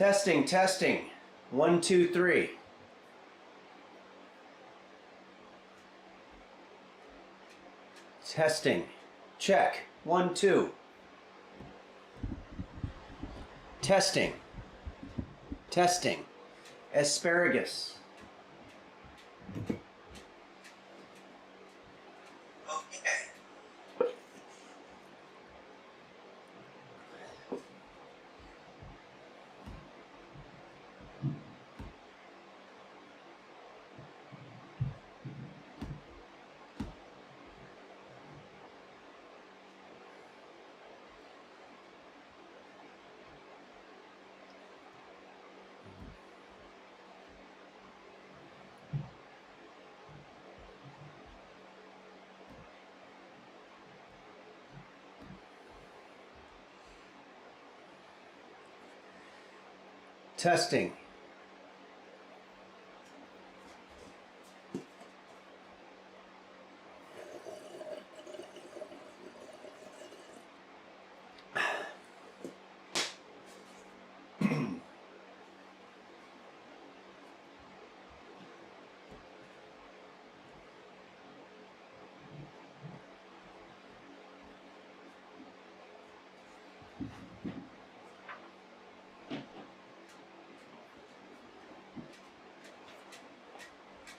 Testing, testing. 1, 2, 3. Testing. Check. 1, 2. Testing. Testing. Asparagus. Okay. Testing.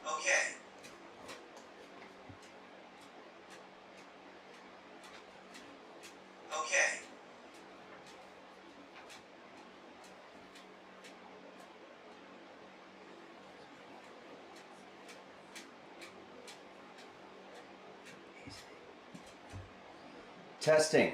Okay. Okay. Testing.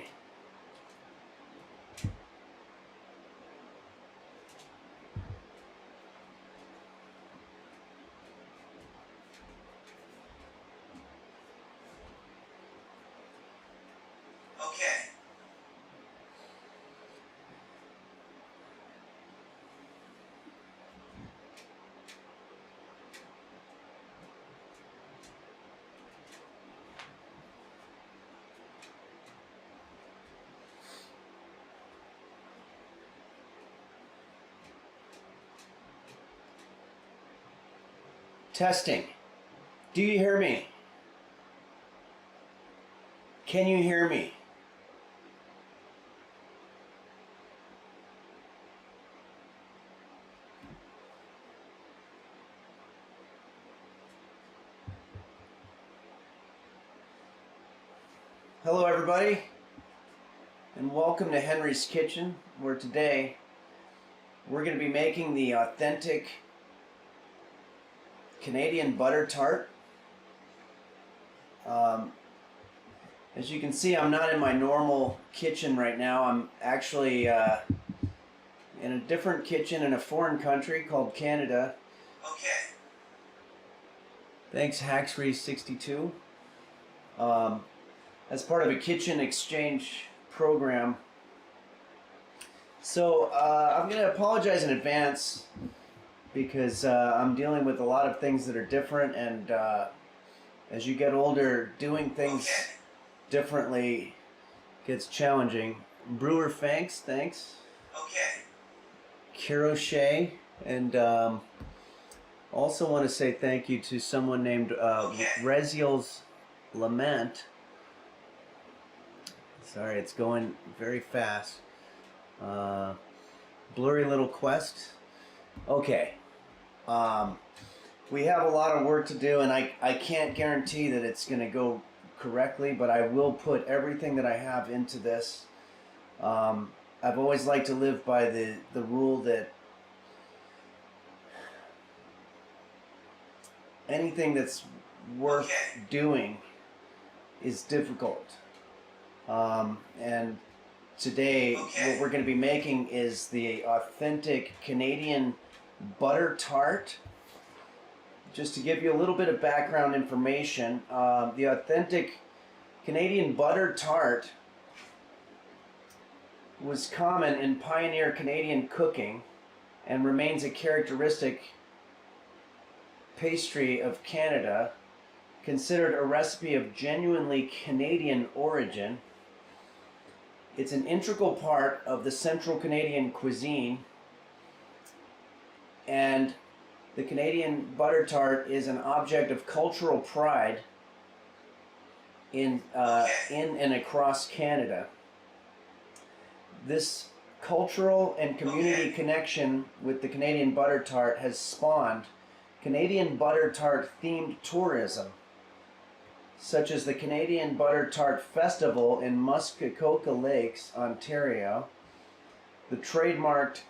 Okay. Testing. Do you hear me? Can you hear me? Hello everybody, and welcome to Henry's Kitchen, where today we're going to be making the authentic Canadian butter tart. As you can see, I'm not in my normal kitchen right now. I'm actually in a different kitchen in a foreign country called Canada. Okay. Thanks Hacksree62. As part of a kitchen exchange program. So I'm going to apologize in advance because I'm dealing with a lot of things that are different, and as you get older, doing things differently gets challenging. Brewer Fanks, thanks. Okay. Kirochet, and also want to say thank you to someone named Reziel's Lament. Sorry, it's going very fast. Blurry Little Quest. Okay. We have a lot of work to do, and I can't guarantee that it's going to go correctly, but I will put everything that I have into this. I've always liked to live by the rule that anything that's worth doing is difficult. And today what we're going to be making is the authentic Canadian butter tart. Just to give you a little bit of background information, the authentic Canadian butter tart was common in pioneer Canadian cooking and remains a characteristic pastry of Canada, considered a recipe of genuinely Canadian origin. It's an integral part of the Central Canadian cuisine And the Canadian butter tart is an object of cultural pride in and across Canada. This cultural and community connection with the Canadian butter tart has spawned Canadian butter tart themed tourism, such as the Canadian Butter Tart Festival in Muskoka Lakes, Ontario, the trademarked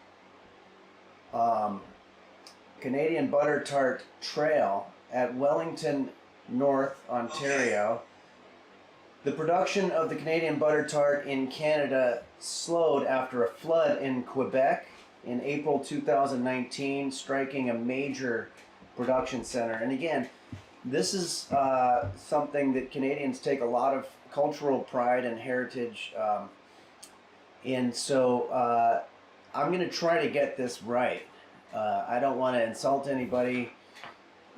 Canadian Butter Tart Trail at Wellington North, Ontario. The production of the Canadian butter tart in Canada slowed after a flood in Quebec in April 2019, striking a major production center. And again, this is something that Canadians take a lot of cultural pride and heritage in. So I'm going to try to get this right. I don't want to insult anybody.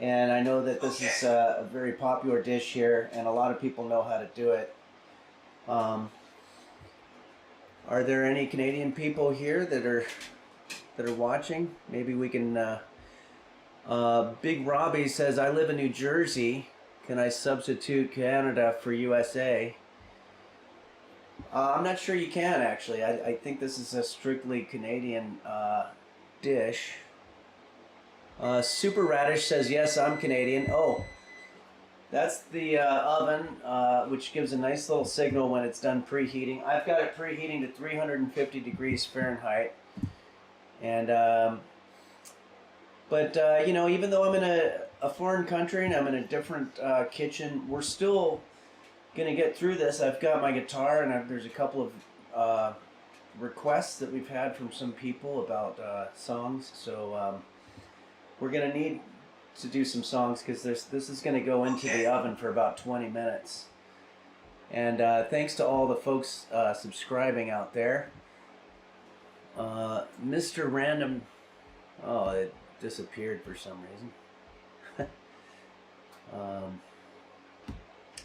And I know that this is a very popular dish here, and a lot of people know how to do it. Are there any Canadian people here that are watching? Maybe we can. Big Robbie says, "I live in New Jersey. Can I substitute Canada for USA?" I'm not sure you can actually. I think this is a strictly Canadian dish. Super Radish says, "Yes, I'm Canadian." Oh, that's the oven, which gives a nice little signal when it's done preheating. I've got it preheating to 350 degrees Fahrenheit. And, you know, even though I'm in a foreign country and I'm in a different kitchen, we're still going to get through this. I've got my guitar, and there's a couple of requests that we've had from some people about songs. So, we're going to need to do some songs because this is going to go into the oven for about 20 minutes. And thanks to all the folks subscribing out there. Mr. Random, oh, it disappeared for some reason.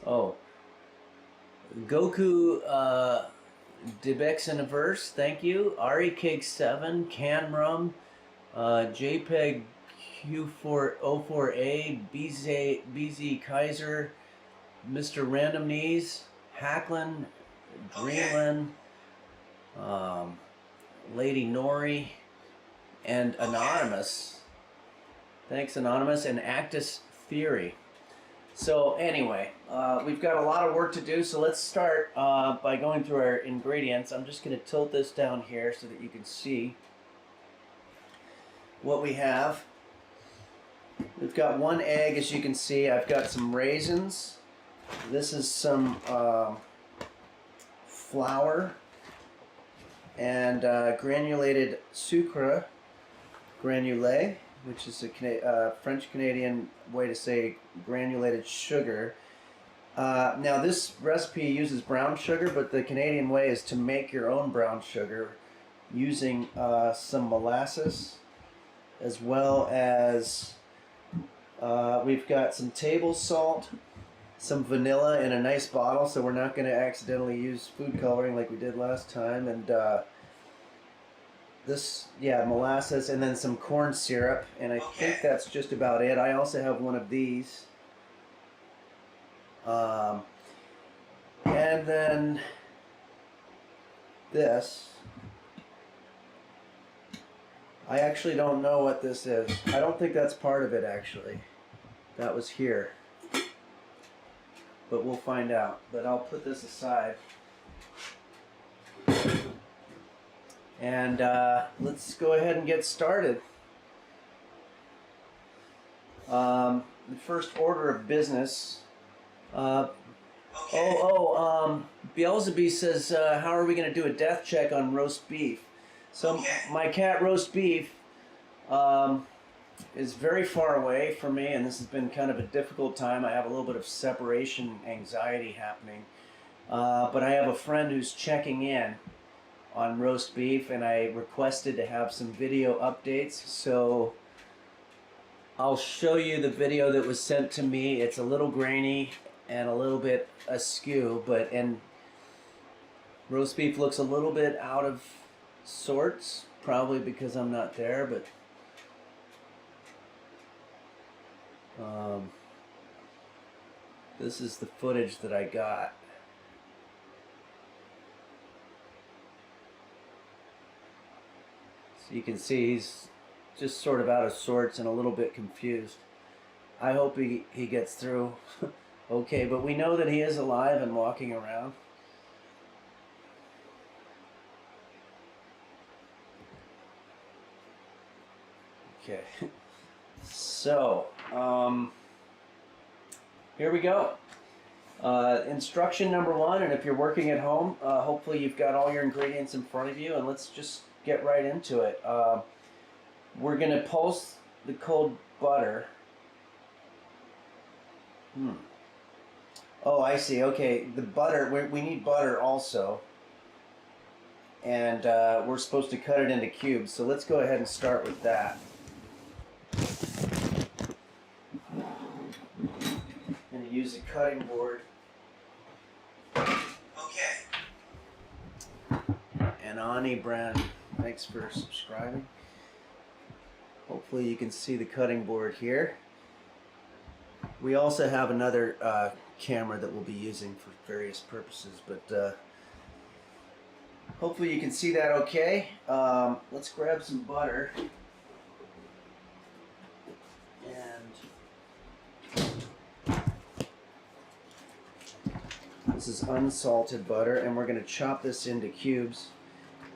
Oh, Goku Debexiniverse, thank you. Ari Cake 7, Canrum, JPEG Q404A, BZ Kaiser, Mr. Random Knees, Hacklin, Dreamlin, Lady Nori, and Anonymous. Thanks, Anonymous, and Actus Theory. So anyway, we've got a lot of work to do, so let's start by going through our ingredients. I'm just going to tilt this down here so that you can see what we have. We've got 1 egg, as you can see. I've got some raisins. This is some flour and granulated sucre granule, which is a French-Canadian way to say granulated sugar. Now this recipe uses brown sugar, but the Canadian way is to make your own brown sugar using some molasses, as well as we've got some table salt, some vanilla in a nice bottle, so we're not going to accidentally use food coloring like we did last time, and molasses, and then some corn syrup, and I think that's just about it. I also have one of these. And then this. I actually don't know what this is. I don't think that's part of it, actually. That was here. But we'll find out. But I'll put this aside. And let's go ahead and get started. The first order of business. Beelzebub says, how are we going to do a death check on roast beef? So my cat roast beef is very far away from me, and this has been kind of a difficult time. I have a little bit of separation anxiety happening. But I have a friend who's checking in on roast beef, and I requested to have some video updates. So I'll show you the video that was sent to me. It's a little grainy and a little bit askew, and roast beef looks a little bit out of sorts, probably because I'm not there, but This is the footage that I got. So you can see he's just sort of out of sorts and a little bit confused. I hope he gets through okay, but we know that he is alive and walking around. Okay, so here we go. Instruction number 1, and if you're working at home, hopefully you've got all your ingredients in front of you, and let's just get right into it. We're going to pulse the cold butter. Oh, I see. Okay, the butter, we need butter also. And we're supposed to cut it into cubes, so let's go ahead and start with that. I'm going to use a cutting board. Okay. And Ani Brand, thanks for subscribing. Hopefully you can see the cutting board here. We also have another camera that we'll be using for various purposes, but hopefully you can see that okay. Let's grab some butter. And this is unsalted butter, and we're going to chop this into cubes.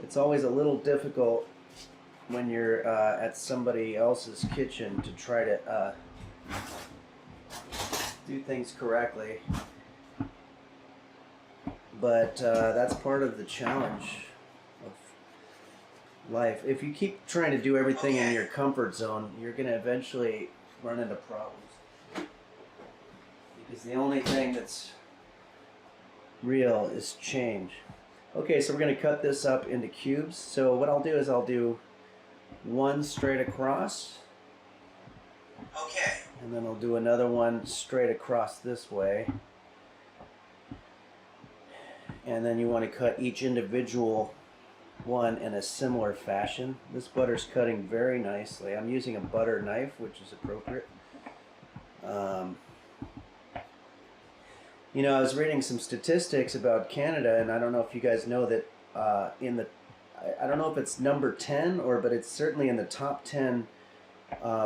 It's always a little difficult when you're at somebody else's kitchen to try to do things correctly, but that's part of the challenge of life. If you keep trying to do everything in your comfort zone, you're going to eventually run into problems, because the only thing that's real is change. Okay, so we're going to cut this up into cubes. So what I'll do is I'll do one straight across. Okay. And then I'll do another one straight across this way. And then you want to cut each individual one in a similar fashion. This butter's cutting very nicely. I'm using a butter knife, which is appropriate. You know, I was reading some statistics about Canada, and I don't know if you guys know that I don't know if it's number 10 but it's certainly in the top 10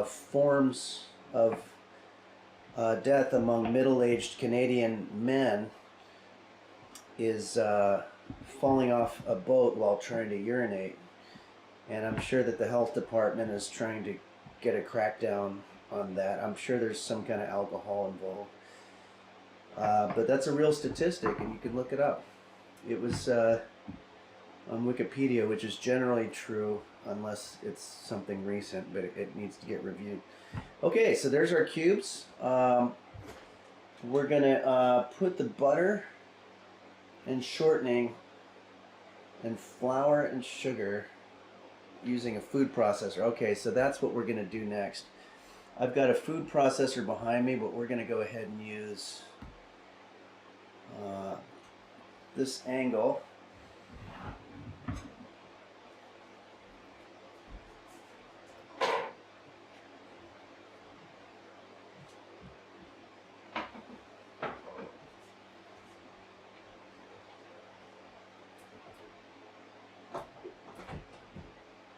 forms of death among middle-aged Canadian men is falling off a boat while trying to urinate. And I'm sure that the health department is trying to get a crackdown on that. I'm sure there's some kind of alcohol involved. But that's a real statistic, and you can look it up. It was on Wikipedia, which is generally true unless it's something recent, but it needs to get reviewed. Okay, so there's our cubes. We're going to put the butter and shortening and flour and sugar using a food processor. Okay, so that's what we're going to do next. I've got a food processor behind me, but we're going to go ahead and use this angle.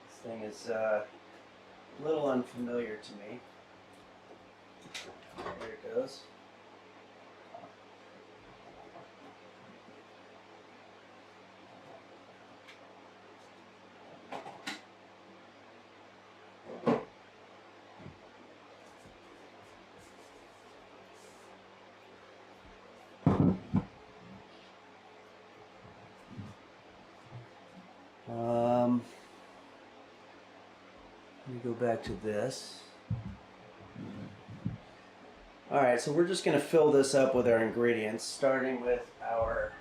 This thing is a little unfamiliar to me. There it goes. Let me go back to this. Alright, so we're just going to fill this up with our ingredients, starting with our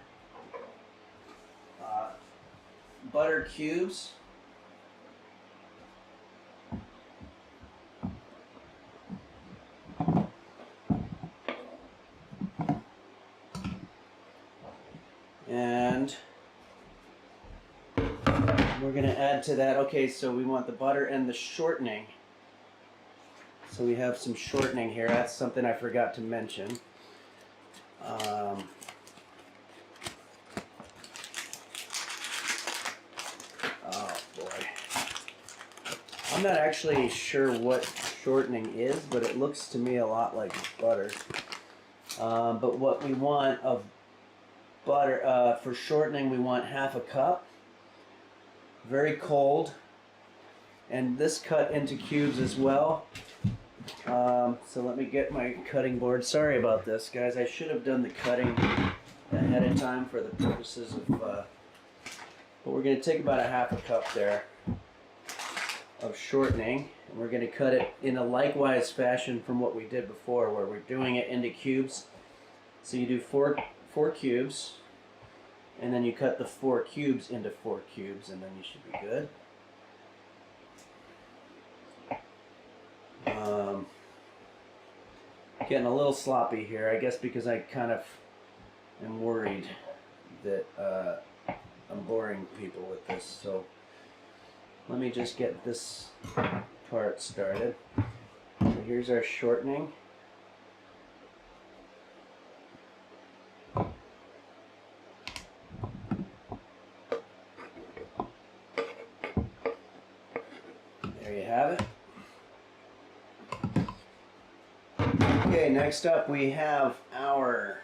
butter cubes. And we're going to add to that, okay, so we want the butter and the shortening. So we have some shortening here. That's something I forgot to mention. Oh boy. I'm not actually sure what shortening is, but it looks to me a lot like butter. But what we want of butter, for shortening, we want half a cup. Very cold. And this cut into cubes as well. So let me get my cutting board. Sorry about this, guys. I should have done the cutting ahead of time for the purposes of, but we're going to take about a half a cup there of shortening, and we're going to cut it in a likewise fashion from what we did before, where we're doing it into cubes. So you do four cubes, and then you cut the 4 cubes into 4 cubes, and then you should be good. Getting a little sloppy here, I guess, because I kind of am worried that I'm boring people with this. So let me just get this part started. So here's our shortening. There you have it. Okay, next up we have our,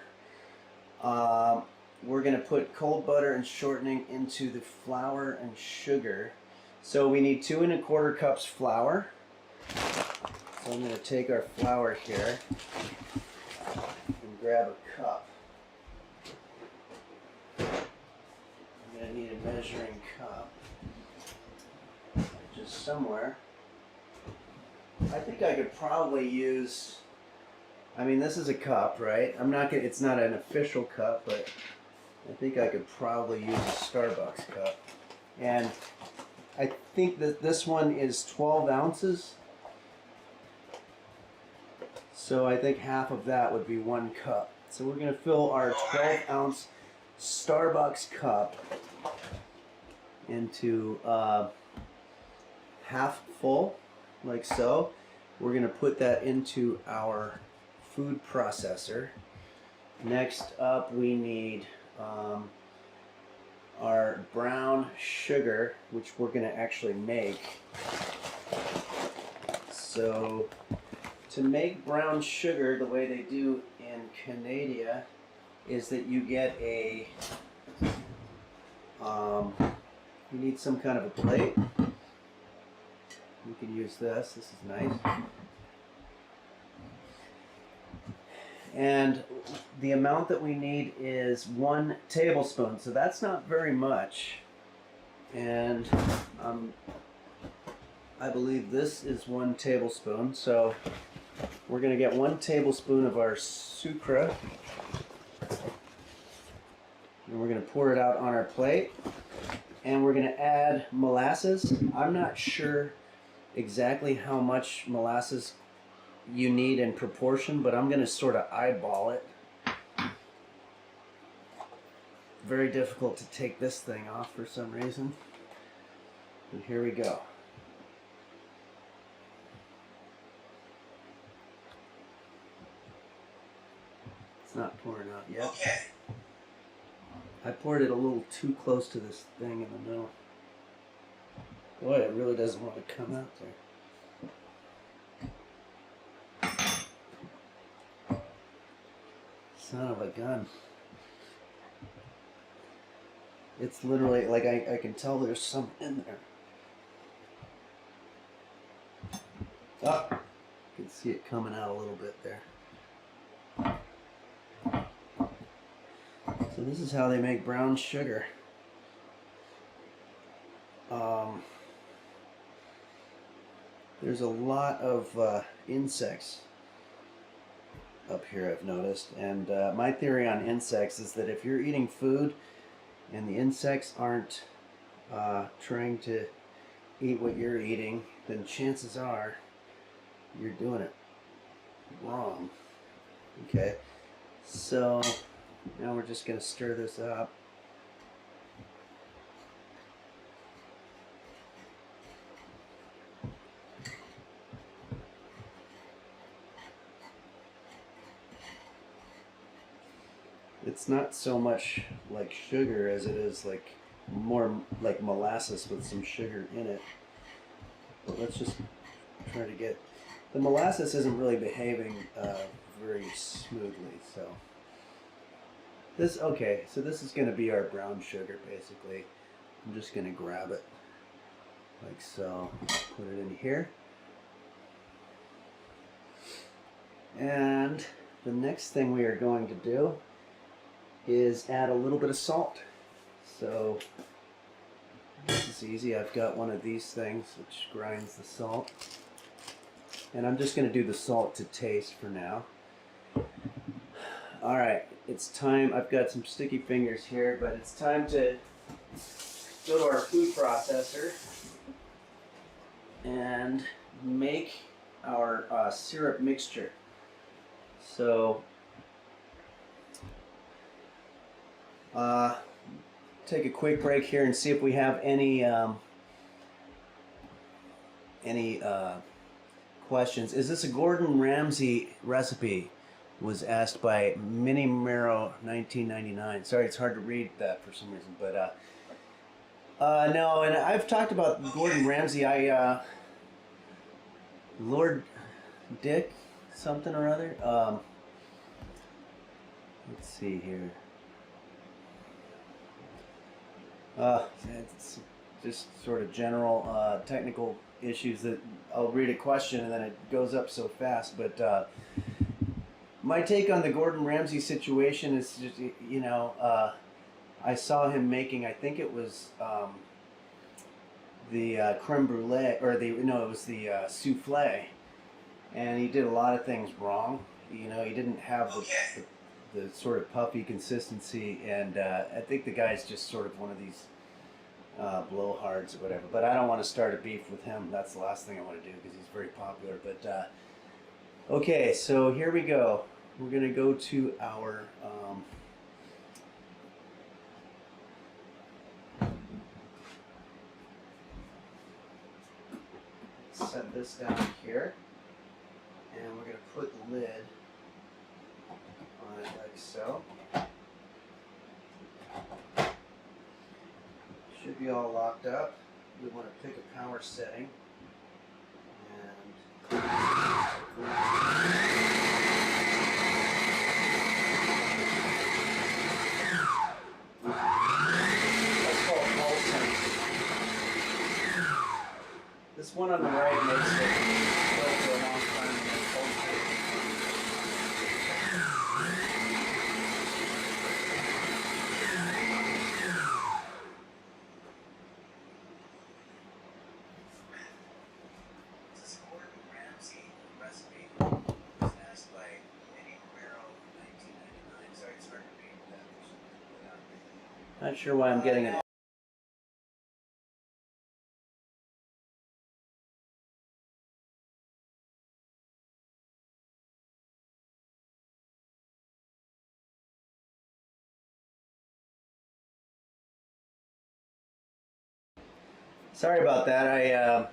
we're going to put cold butter and shortening into the flour and sugar. So we need 2 1/4 cups flour. So I'm going to take our flour here and grab a cup. I'm going to need a measuring cup, just somewhere. I think I could probably use, I mean, this is a cup, right? I'm not gonna, it's not an official cup, but I think I could probably use a Starbucks cup. And I think that this one is 12 ounces. So I think half of that would be 1 cup. So we're gonna fill our 12-ounce Starbucks cup into half full, like so. We're gonna put that into our food processor. Next up, we need our brown sugar, which we're going to actually make. So to make brown sugar the way they do in Canada is that you get a, you need some kind of a plate. You can use this. This is nice. And the amount that we need is 1 tablespoon. So that's not very much. And I believe this is 1 tablespoon. So we're going to get 1 tablespoon of our sucre. And we're going to pour it out on our plate. And we're going to add molasses. I'm not sure exactly how much molasses you need in proportion, but I'm going to sort of eyeball it. Very difficult to take this thing off for some reason. And here we go. It's not pouring out yet. Okay. I poured it a little too close to this thing in the middle. Boy, it really doesn't want to come out there. Son of a gun. It's literally, like, I can tell there's some in there. Oh, you can see it coming out a little bit there. So this is how they make brown sugar. There's a lot of insects up here, I've noticed, and my theory on insects is that if you're eating food and the insects aren't trying to eat what you're eating, then chances are you're doing it wrong. Okay, so now we're just going to stir this up. It's not so much like sugar as it is like more like molasses with some sugar in it. But let's just try to get the molasses isn't really behaving very smoothly. So this okay. So this is going to be our brown sugar basically. I'm just going to grab it like so. Put it in here. And the next thing we are going to do is add a little bit of salt. So this is easy. I've got one of these things which grinds the salt. And I'm just going to do the salt to taste for now. Alright, it's time. I've got some sticky fingers here, but it's time to go to our food processor and make our syrup mixture. So take a quick break here and see if we have any questions. Is this a Gordon Ramsay recipe? Was asked by Minnie Mero 1999. Sorry, it's hard to read that for some reason, but no. And I've talked about Gordon Ramsay. Lord Dick something or other. Let's see here. It's just sort of general technical issues that I'll read a question and then it goes up so fast. But my take on the Gordon Ramsay situation is just, you know, I saw him making, I think it was the creme brulee, or it was the souffle. And he did a lot of things wrong. You know, he didn't have the sort of puffy consistency, and I think the guy's just sort of one of these blowhards or whatever. But I don't want to start a beef with him. That's the last thing I want to do because he's very popular. But okay, so here we go. We're going to go to our set this down here. And we're going to put the lid on it like so. Should be all locked up. We want to pick a power setting. And that's called pulsing. This one on the right makes it go for a long time and then pulsate. This is Gordon Ramsay recipe. It was asked by Minnie Mero 1999. Sorry, it's hard to read that. Not sure why I'm getting it. Sorry about that.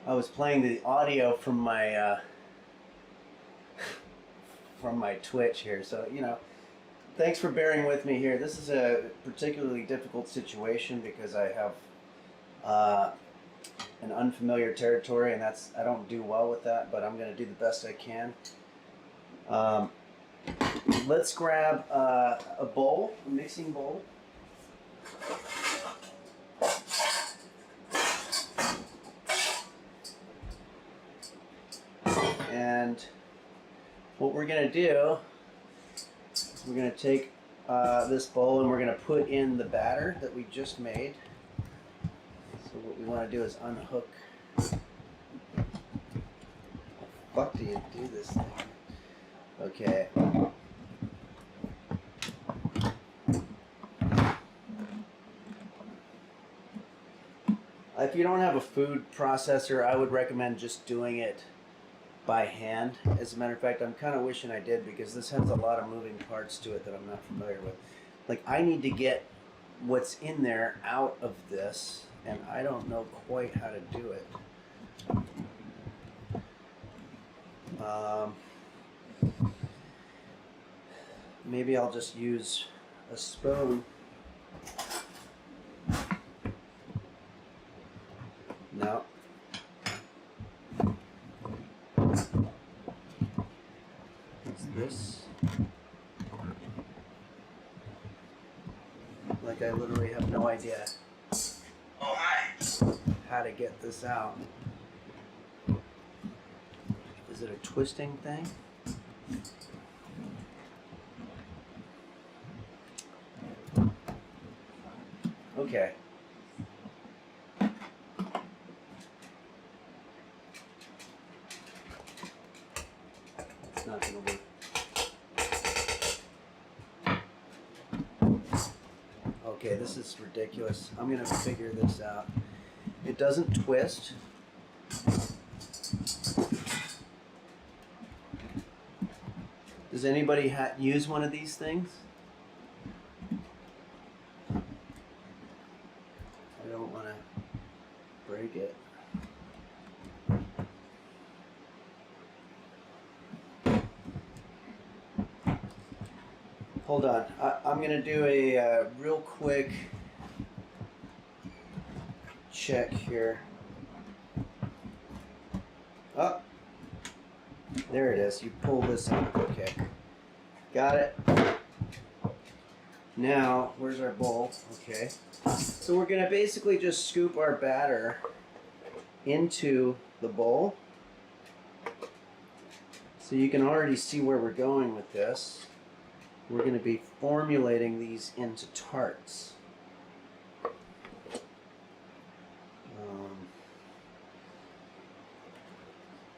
I was playing the audio from my Twitch here, so you know. Thanks for bearing with me here. This is a particularly difficult situation because I have an unfamiliar territory, and I don't do well with that. But I'm going to do the best I can. Let's grab a bowl, a mixing bowl. And what we're going to do is we're going to take this bowl and we're going to put in the batter that we just made. So what we want to do is unhook. How the fuck do you do this thing? Okay. If you don't have a food processor, I would recommend just doing it by hand. As a matter of fact, I'm kind of wishing I did because this has a lot of moving parts to it that I'm not familiar with. Like, I need to get what's in there out of this, and I don't know quite how to do it. maybe I'll just use a spoon. No. What's this? Like I literally have no idea Oh, hi. how to get this out. Is it a twisting thing? Okay. It's not gonna work. Okay, this is ridiculous. I'm gonna figure this out. It doesn't twist. Does anybody use one of these things? I don't want to break it. Hold on. I'm going to do a real quick check here. Oh, there it is. You pull this out. Okay. Got it. Now, where's our bowl? Okay. So we're going to basically just scoop our batter into the bowl. So you can already see where we're going with this. We're going to be formulating these into tarts.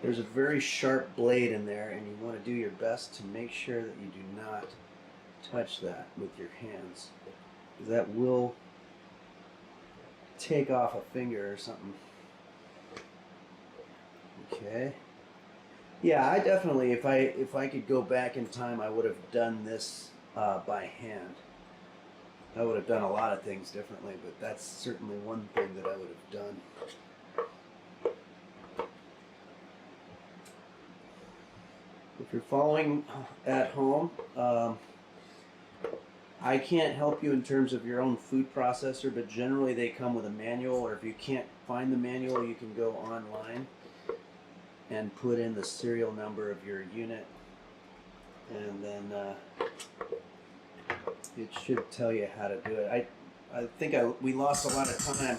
There's a very sharp blade in there, and you want to do your best to make sure that you do not touch that with your hands, because that will take off a finger or something. Okay. Yeah, I definitely, if I could go back in time, I would have done this by hand. I would have done a lot of things differently, but that's certainly one thing that I would have done. If you're following at home, I can't help you in terms of your own food processor, but generally they come with a manual, or if you can't find the manual, you can go online and put in the serial number of your unit, and then it should tell you how to do it. I think we lost a lot of time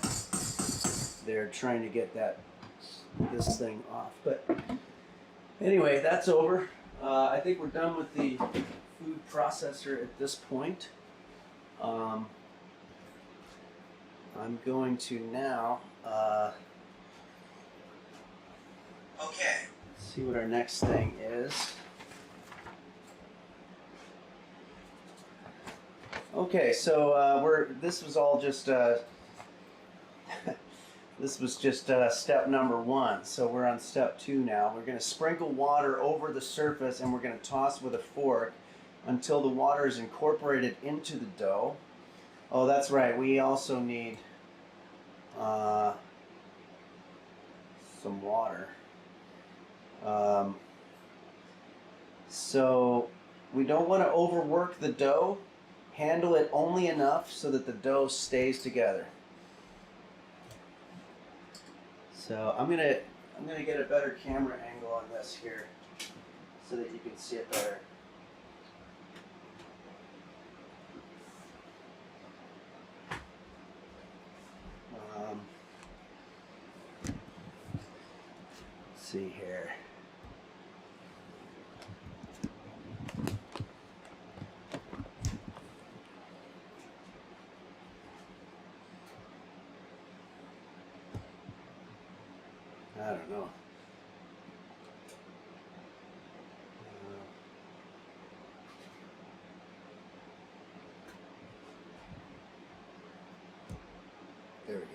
there trying to get this thing off, but anyway, that's over. I think we're done with the food processor at this point. I'm going to now Okay. see what our next thing is. Okay, so this was all just this was just step number 1. So we're on step 2 now. We're going to sprinkle water over the surface, and we're going to toss with a fork until the water is incorporated into the dough. Oh, that's right. We also need some water. So we don't want to overwork the dough. Handle it only enough so that the dough stays together. So I'm gonna get a better camera angle on this here so that you can see it better. Let's see here. I don't know. There we go.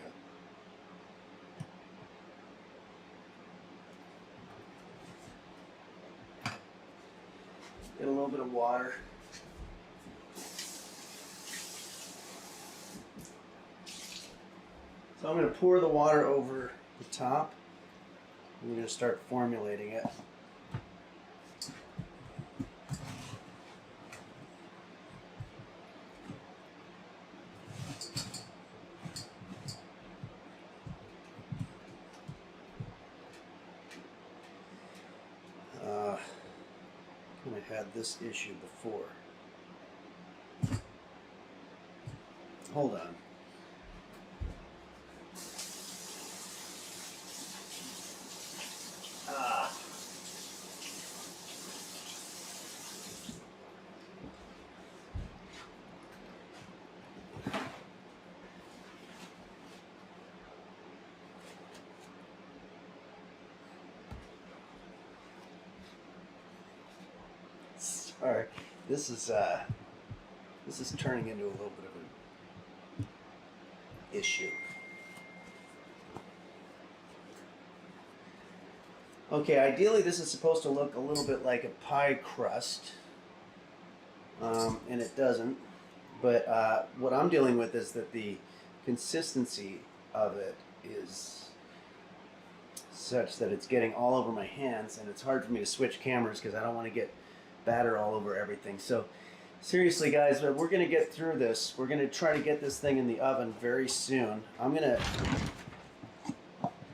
Get a little bit of water. So I'm going to pour the water over the top. I'm going to start formulating it. had this issue before. Hold on. Ah. Sorry, this is turning into a little bit of an issue. Okay, ideally this is supposed to look a little bit like a pie crust, and it doesn't. But what I'm dealing with is that the consistency of it is such that it's getting all over my hands, and it's hard for me to switch cameras because I don't want to get batter all over everything. So seriously guys, we're going to get through this. We're going to try to get this thing in the oven very soon. I'm going to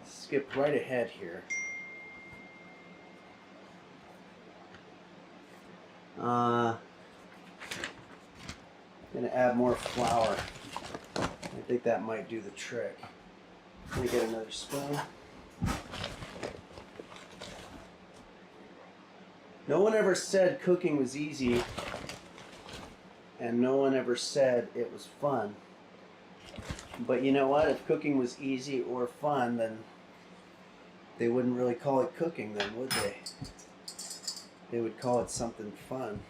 skip right ahead here. I'm going to add more flour. I think that might do the trick. Let me get another spoon. No one ever said cooking was easy, and no one ever said it was fun. But you know what? If cooking was easy or fun, then they wouldn't really call it cooking then, would they? They would call it something fun.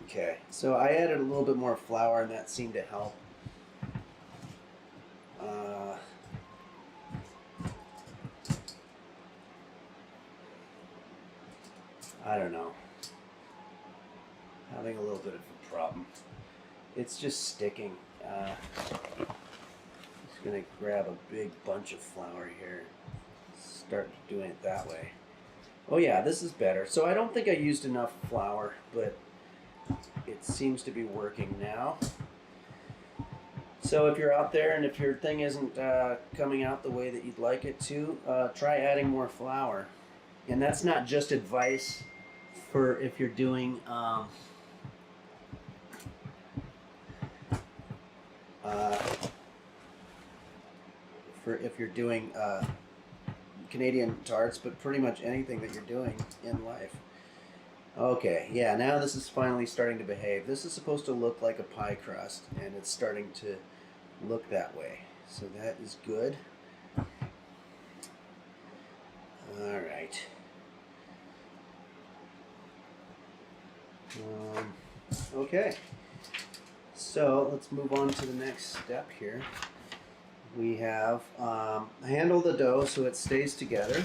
Okay, so I added a little bit more flour, and that seemed to help. I don't know. Having a little bit of a problem. It's just sticking. Just gonna grab a big bunch of flour here. Start doing it that way. Oh yeah, this is better. So I don't think I used enough flour, but it seems to be working now. So if you're out there and if your thing isn't coming out the way that you'd like it to, try adding more flour. And that's not just advice for if you're doing Canadian tarts, but pretty much anything that you're doing in life. Okay, yeah, now this is finally starting to behave. This is supposed to look like a pie crust, and it's starting to look that way. So that is good. All right. Okay. So let's move on to the next step here. We have handle the dough so it stays together.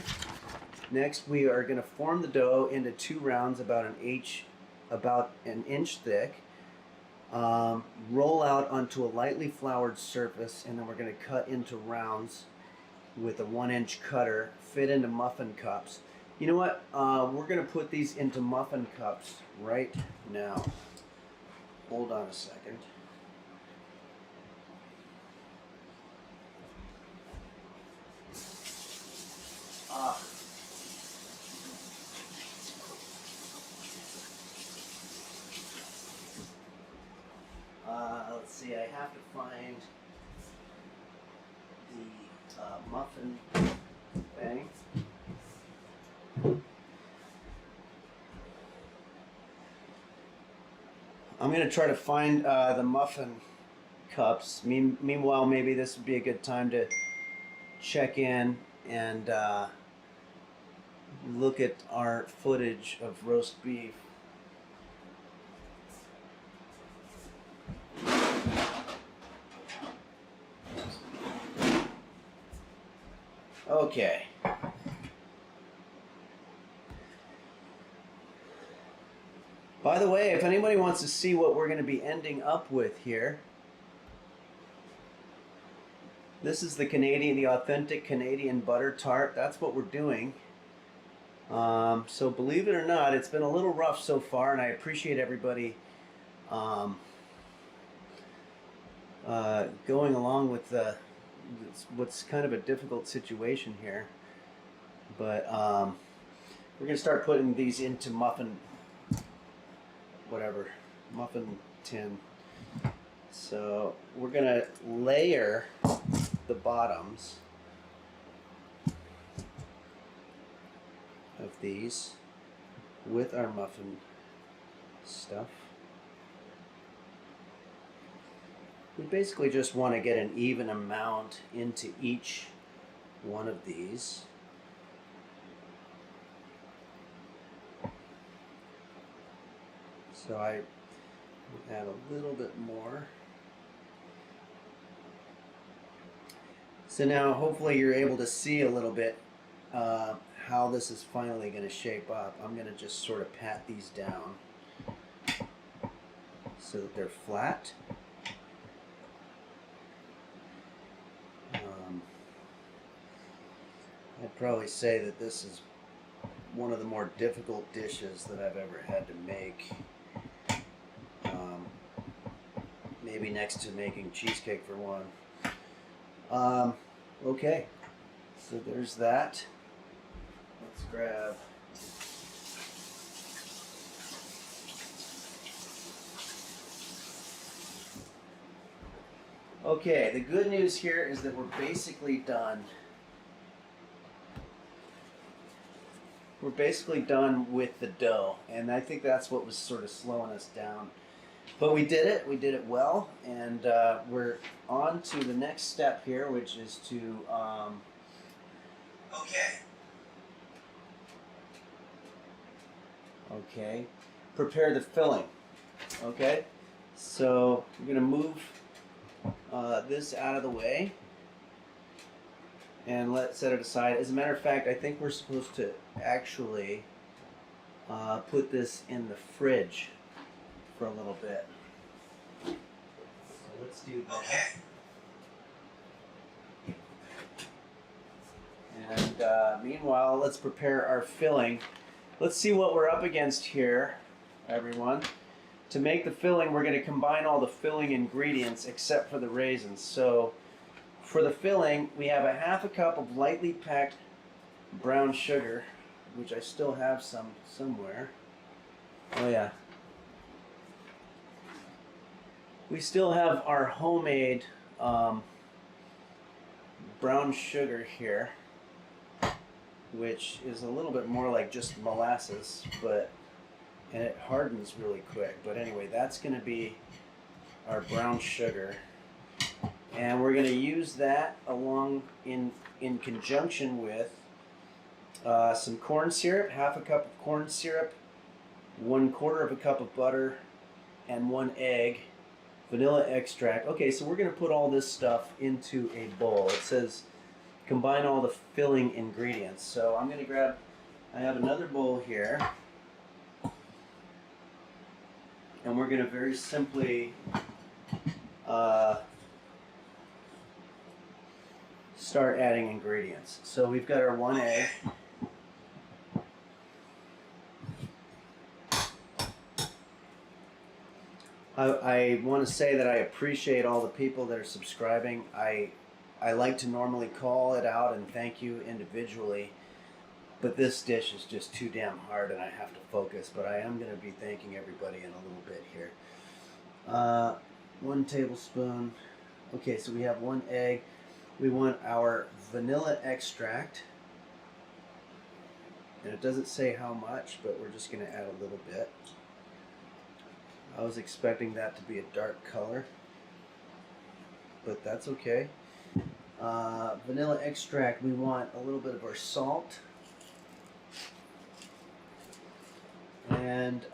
Next, we are going to form the dough into 2 rounds about an inch thick. Roll out onto a lightly floured surface, and then we're going to cut into rounds with a 1-inch cutter. Fit into muffin cups. You know what? We're going to put these into muffin cups right now. Hold on a second. Let's see, I have to find the muffin thing. I'm going to try to find the muffin cups. Meanwhile, maybe this would be a good time to check in and look at our footage of roast beef. Okay. By the way, if anybody wants to see what we're going to be ending up with here, this is the authentic Canadian butter tart. That's what we're doing. So believe it or not, it's been a little rough so far, and I appreciate everybody going along with what's kind of a difficult situation here. But we're gonna start putting these into muffin tin. So we're gonna layer the bottoms of these with our muffin stuff. We basically just want to get an even amount into each one of these. So I add a little bit more. So now hopefully you're able to see a little bit how this is finally going to shape up. I'm going to just sort of pat these down so that they're flat. I'd probably say that this is one of the more difficult dishes that I've ever had to make. Maybe next to making cheesecake for one. Okay, so there's that. Let's grab okay, the good news here is that we're basically done. We're basically done with the dough, and I think that's what was sort of slowing us down. But we did it well, and we're on to the next step here, which is to prepare the filling. Okay, so we're gonna move this out of the way and set it aside. As a matter of fact, I think we're supposed to actually put this in the fridge for a little bit. So let's do that. And meanwhile, let's prepare our filling. Let's see what we're up against here, everyone. To make the filling, we're going to combine all the filling ingredients except for the raisins. So for the filling, we have a half a cup of lightly packed brown sugar, which I still have some somewhere. Oh yeah. We still have our homemade brown sugar here, which is a little bit more like just molasses, and it hardens really quick. But anyway, that's going to be our brown sugar, and we're going to use that along in conjunction with some corn syrup, half a cup of corn syrup, 1/4 of a cup of butter, and 1 egg, vanilla extract. Okay, so we're going to put all this stuff into a bowl. It says combine all the filling ingredients. So I'm going to grab, I have another bowl here, and we're going to very simply start adding ingredients. So we've got our 1 egg. I want to say that I appreciate all the people that are subscribing. I like to normally call it out and thank you individually, but this dish is just too damn hard and I have to focus. But I am going to be thanking everybody in a little bit here. 1 tablespoon. Okay, so we have 1 egg. We want our vanilla extract, and it doesn't say how much, but we're just going to add a little bit. I was expecting that to be a dark color, but that's okay. Vanilla extract, we want a little bit of our salt, and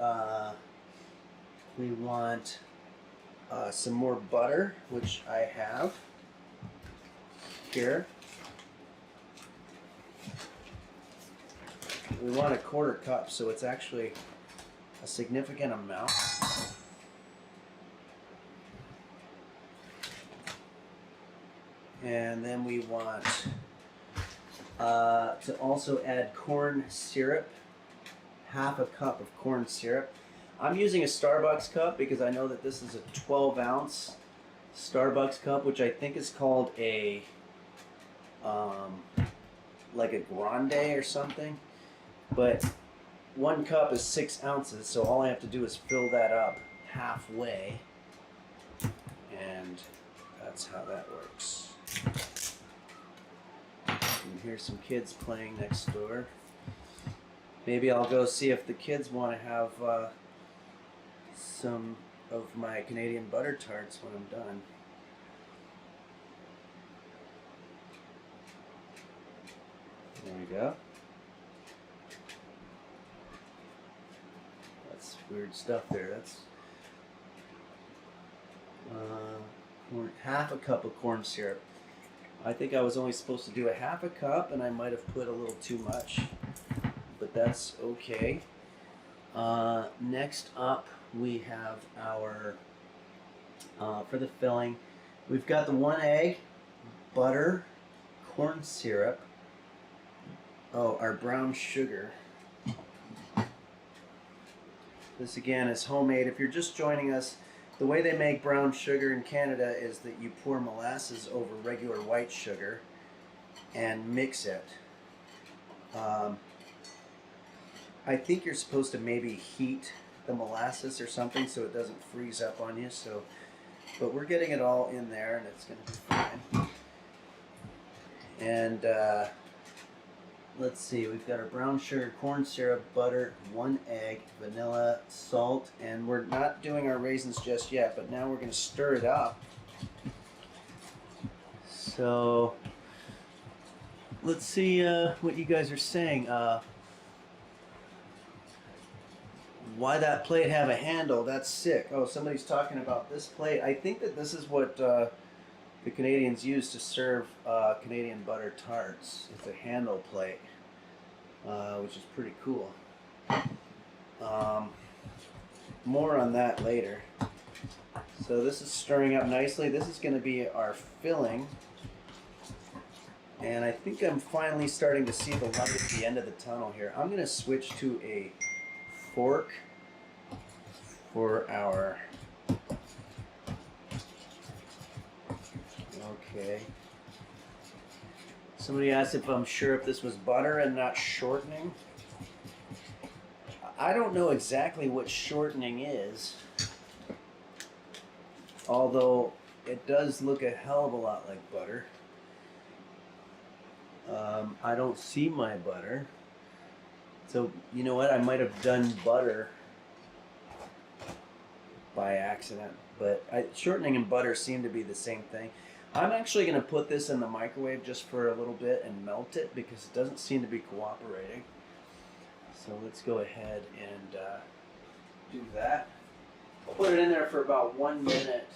we want some more butter, which I have here. We want a 1/4 cup, so it's actually a significant amount. And then we want to also add corn syrup, half a cup of corn syrup. I'm using a Starbucks cup because I know that this is a 12-ounce Starbucks cup, which I think is called a like a grande or something. But 1 cup is 6 ounces, so all I have to do is fill that up halfway, and that's how that works. And here's some kids playing next door. Maybe I'll go see if the kids want to have some of my Canadian butter tarts when I'm done. There we go. That's weird stuff there. That's half a cup of corn syrup. I think I was only supposed to do a half a cup, and I might have put a little too much, but that's okay. Next up, we have our, for the filling, we've got the 1 egg, butter, corn syrup, our brown sugar. This again is homemade. If you're just joining us, the way they make brown sugar in Canada is that you pour molasses over regular white sugar and mix it. I think you're supposed to maybe heat the molasses or something so it doesn't freeze up on you. So, but we're getting it all in there, and it's going to be fine. And let's see, we've got our brown sugar, corn syrup, butter, 1 egg, vanilla, salt, and we're not doing our raisins just yet, but now we're going to stir it up. So let's see what you guys are saying. Why that plate have a handle? That's sick. Oh, somebody's talking about this plate. I think that this is what the Canadians use to serve Canadian butter tarts. It's a handle plate, which is pretty cool. More on that later. So this is stirring up nicely. This is going to be our filling. And I think I'm finally starting to see the light at the end of the tunnel here. I'm going to switch to a fork for our, okay. Somebody asked if I'm sure if this was butter and not shortening. I don't know exactly what shortening is, although it does look a hell of a lot like butter. I don't see my butter. So, you know what? I might have done butter by accident. But shortening and butter seem to be the same thing. I'm actually going to put this in the microwave just for a little bit and melt it because it doesn't seem to be cooperating. So let's go ahead and do that. I'll put it in there for about 1 minute.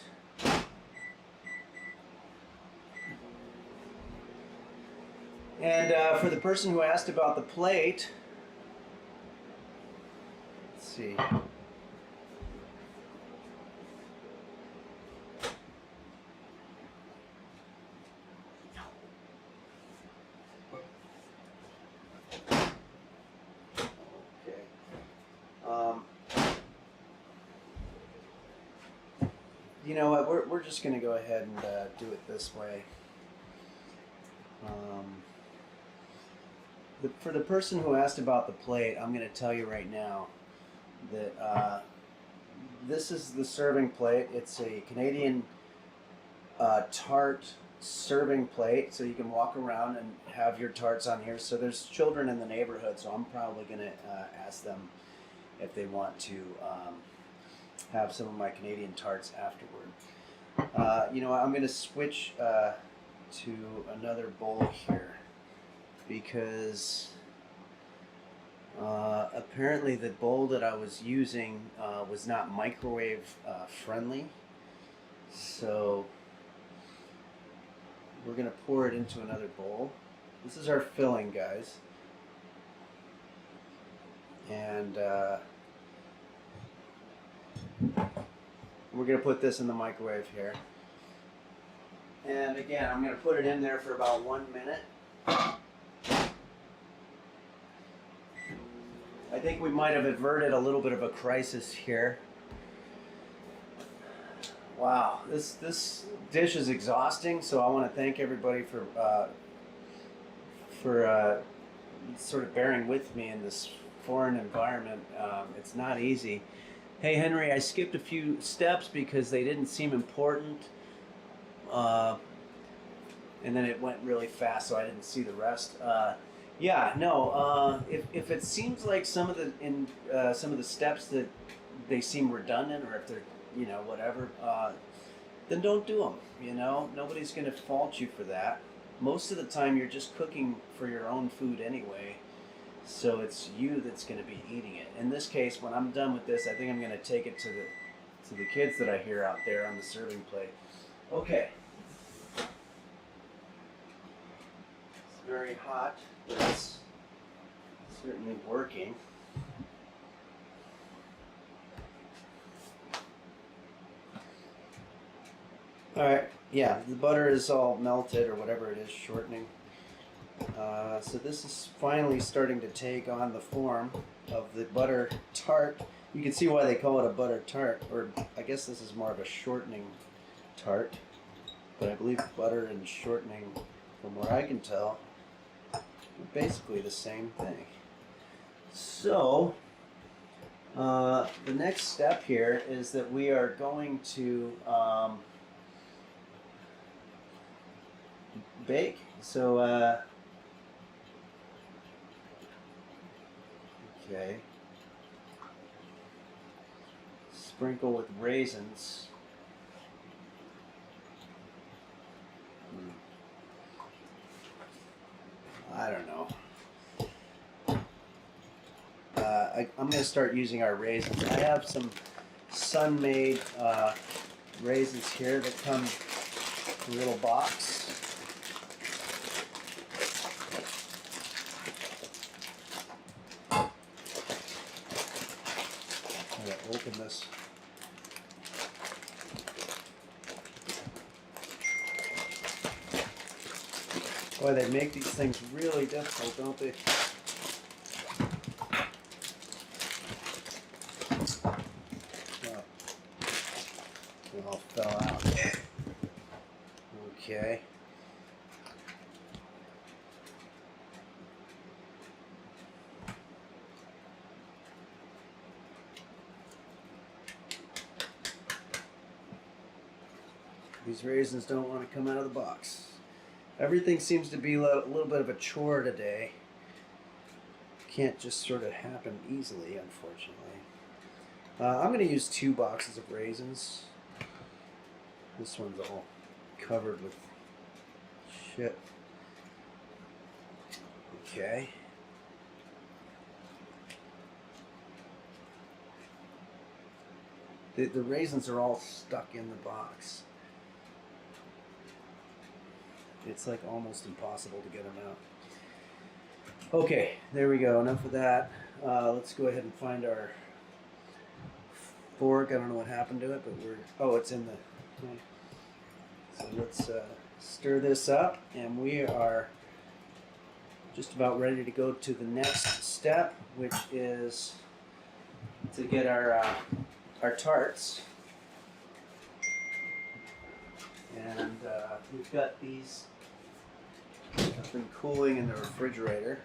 And for the person who asked about the plate, let's see. Okay. You know what? We're just going to go ahead and do it this way. For the person who asked about the plate, I'm going to tell you right now that this is the serving plate. It's a Canadian tart serving plate, so you can walk around and have your tarts on here. So there's children in the neighborhood, so I'm probably going to ask them if they want to have some of my Canadian tarts afterward. You know, I'm going to switch to another bowl here because apparently the bowl that I was using was not microwave friendly. So we're going to pour it into another bowl. This is our filling, guys. And we're going to put this in the microwave here. And again, I'm going to put it in there for about 1 minute. I think we might have averted a little bit of a crisis here. Wow, this dish is exhausting, so I want to thank everybody for sort of bearing with me in this foreign environment. It's not easy. Hey, Henry, I skipped a few steps because they didn't seem important. Uh, and then it went really fast, so I didn't see the rest. Yeah, no. If it seems like some of the steps that they seem redundant, or if they're whatever, then don't do them. Nobody's going to fault you for that. Most of the time, you're just cooking for your own food anyway, so it's you that's going to be eating it. In this case, when I'm done with this, I think I'm going to take it to the kids that I hear out there on the serving plate. Okay. It's very hot, but it's certainly working. Alright, yeah, the butter is all melted or whatever it is, shortening. So this is finally starting to take on the form of the butter tart. You can see why they call it a butter tart, or I guess this is more of a shortening tart. But I believe butter and shortening, from where I can tell, are basically the same thing. So, the next step here is that we are going to bake. So, okay. Sprinkle with raisins. I don't know. I'm going to start using our raisins. I have some Sun-made raisins here that come in a little box. I'm going to open this. Boy, they make these things really difficult, don't they? Oh, it all fell out. Okay. These raisins don't want to come out of the box. Everything seems to be a little bit of a chore today. Can't just sort of happen easily, unfortunately. I'm going to use 2 boxes of raisins. This one's all covered with shit. Okay. The raisins are all stuck in the box. It's like almost impossible to get them out. Okay, there we go. Enough of that. Let's go ahead and find our fork. I don't know what happened to it, but it's in the... So let's stir this up, and we are just about ready to go to the next step, which is to get our tarts. And we've got these have been cooling in the refrigerator.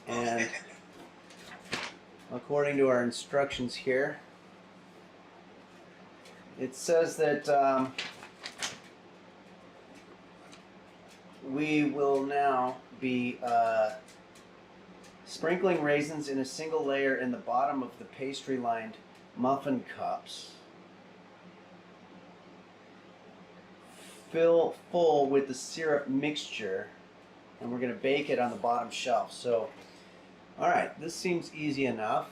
And according to our instructions here, it says that we will now be sprinkling raisins in a single layer in the bottom of the pastry-lined muffin cups. Fill full with the syrup mixture, and we're going to bake it on the bottom shelf. So, alright, this seems easy enough.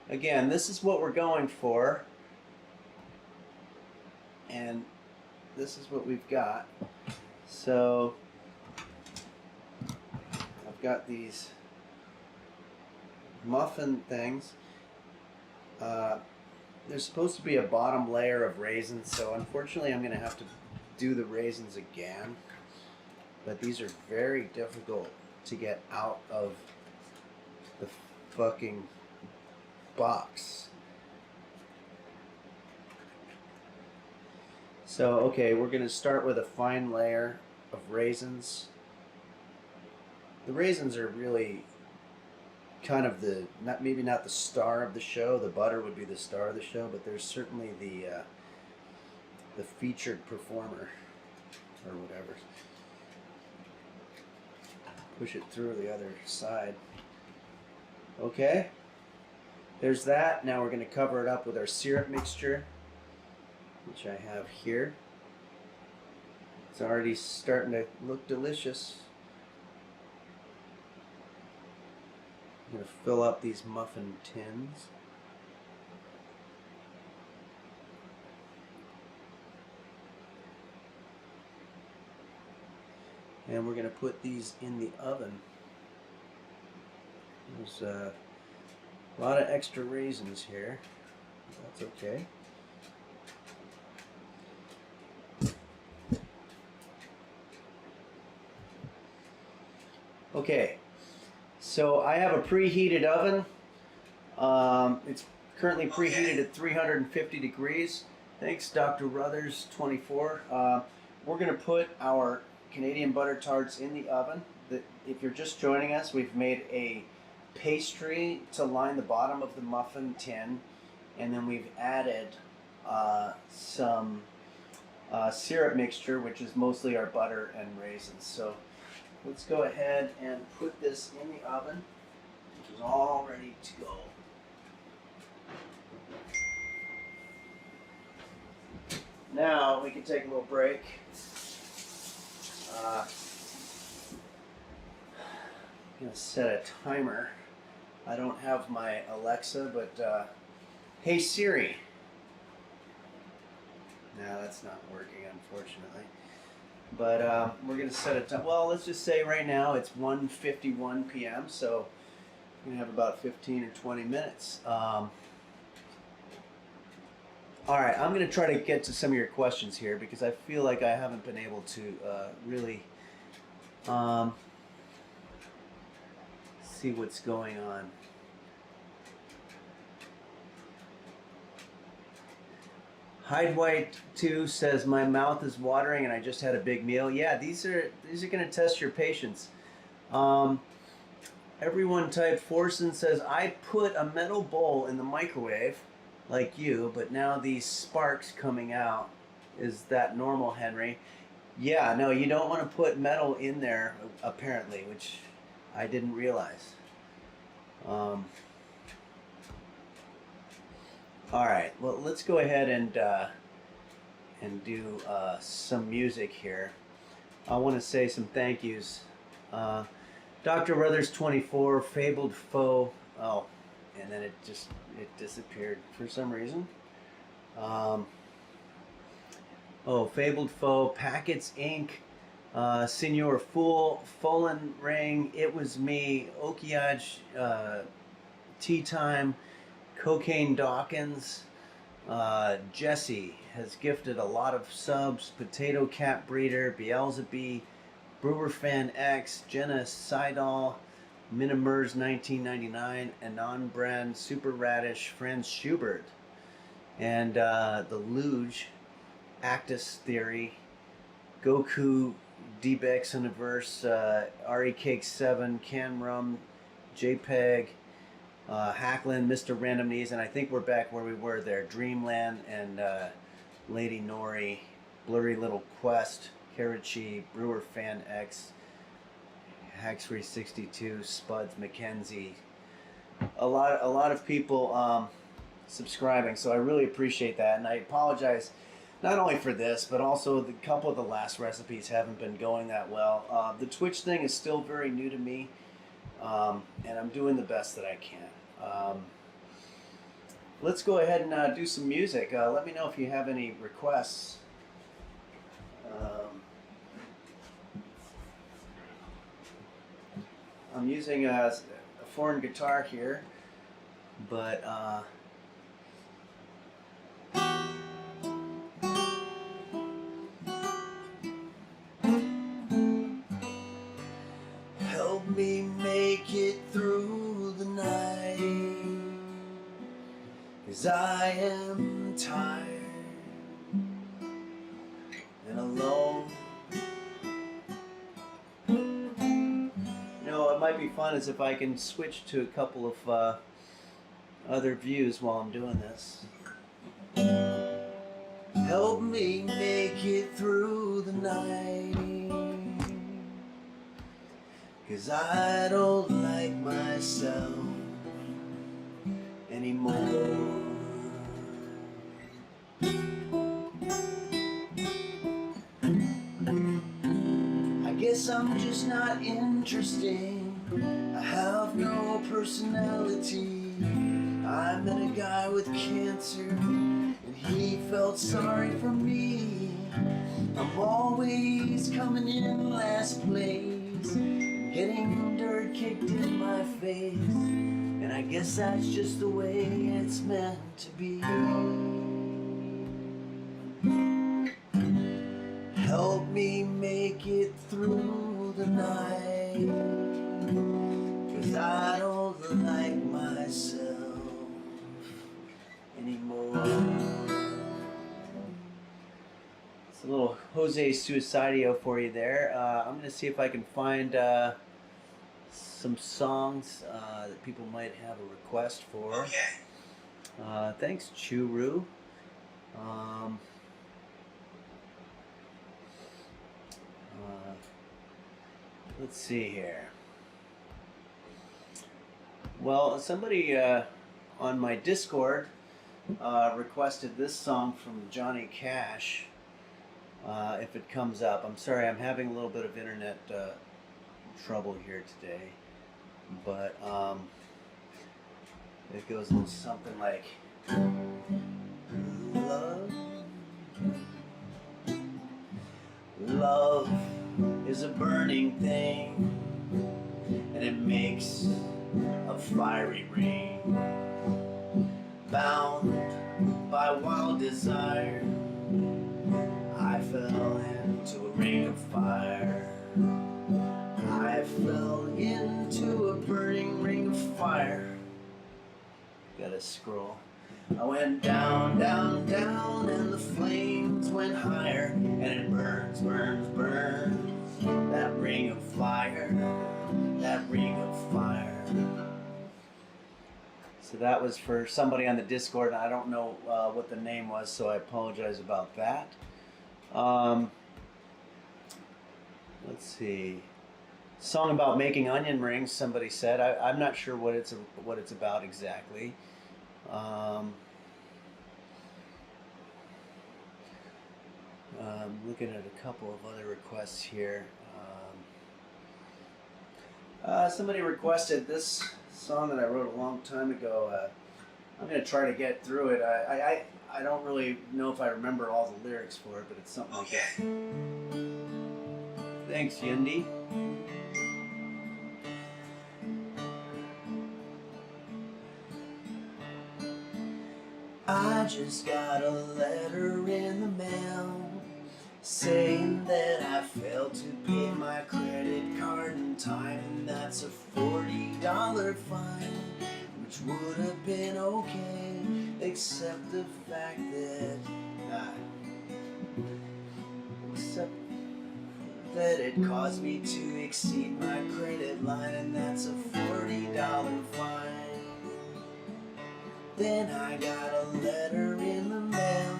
Again, this is what we're going for, and this is what we've got. So, I've got these muffin things. There's supposed to be a bottom layer of raisins, so unfortunately I'm going to have to do the raisins again. But these are very difficult to get out of the fucking box. So, okay, we're going to start with a fine layer of raisins. The raisins are really kind of the maybe not the star of the show. The butter would be the star of the show, but there's certainly the featured performer or whatever. Push it through the other side. Okay, there's that. Now we're going to cover it up with our syrup mixture, which I have here. It's already starting to look delicious. I'm going to fill up these muffin tins. And we're going to put these in the oven. There's a lot of extra raisins here. That's okay. Okay, so I have a preheated oven. It's currently preheated at 350 degrees. Thanks, Dr. Ruthers 24. We're going to put our Canadian butter tarts in the oven. If you're just joining us, we've made a pastry to line the bottom of the muffin tin, and then we've added some syrup mixture, which is mostly our butter and raisins. So let's go ahead and put this in the oven, which is all ready to go. Now we can take a little break. I'm going to set a timer. I don't have my Alexa, but hey Siri. No, that's not working, unfortunately. But we're going to set a time. Well, let's just say right now it's 1:51 p.m., so we're going to have about 15 or 20 minutes. All right, I'm going to try to get to some of your questions here because I feel like I haven't been able to really see what's going on. Hide White 2 says my mouth is watering and I just had a big meal. Yeah, these are going to test your patience. Everyone type Forson says I put a metal bowl in the microwave like you, but now these sparks coming out. Is that normal, Henry? Yeah, no, you don't want to put metal in there apparently, which I didn't realize. All right, well, let's go ahead and do some music here. I want to say some thank yous. Dr. Ruthers 24, Fabled Foe. Oh, and then it disappeared for some reason. Fabled Foe, Packets Inc., Senor Fool, Fallen Ring, It Was Me, Okiaj, Tea Time, Cocaine Dawkins, Jesse has gifted a lot of subs, Potato Cat Breeder, Beelzebub, Brewer Fan X, Jenna Seidel, Minimers 1999, Anon Brand, Super Radish, Franz Schubert, and the Luge, Actus Theory, Goku, D-Bex Universe, RE Cake 7, Can Rum, JPEG, Hacklin, Mr. Random Knees, and I think we're back where we were there. Dreamland and Lady Nori, Blurry Little Quest, Karachi, Brewer Fan X, Haxfree 62, Spuds, Mackenzie. A lot of people subscribing, so I really appreciate that, and I apologize not only for this, but also the couple of the last recipes haven't been going that well. The Twitch thing is still very new to me, and I'm doing the best that I can. Let's go ahead and do some music. Let me know if you have any requests. I'm using a foreign guitar here, but help me make it through the night, 'cause I am tired and alone might be fun is if I can switch to a couple of other views while I'm doing this. Help me make it through the night, 'cause I don't like myself anymore. I guess I'm just not interesting. I have no personality. I met a guy with cancer and he felt sorry for me. I'm always coming in last place, getting dirt kicked in my face, and I guess that's just the way it's meant to be. Help me make it through the night, 'cause I don't like myself anymore. It's a little Jose Suicidio for you there. I'm going to see if I can find some songs that people might have a request for. Okay. Thanks, Churu. Let's see here. Well, somebody on my Discord requested this song from Johnny Cash. If it comes up, I'm sorry, I'm having a little bit of internet trouble here today, but it goes a little something like, love, love is a burning thing, and it makes a fiery ring, bound by wild desire. I fell into a ring of fire. I fell into a burning ring of fire. Gotta scroll. I went down, down, down, and the flames went higher, and it burns, burns, burns. That ring of fire, that ring of fire. So that was for somebody on the Discord, and I don't know what the name was, so I apologize about that. Let's see. Song about making onion rings, somebody said. I'm not sure what it's about exactly. Looking at a couple of other requests here. Somebody requested this song that I wrote a long time ago. I'm going to try to get through it. I don't really know if I remember all the lyrics for it, but it's something like this. Thanks, Yendi. I just got a letter in the mail saying that I failed to pay my credit card in time, and that's a $40 fine, which would have been okay, except the fact that it caused me to exceed my credit line, and that's a $40 fine. Then I got a letter in the mail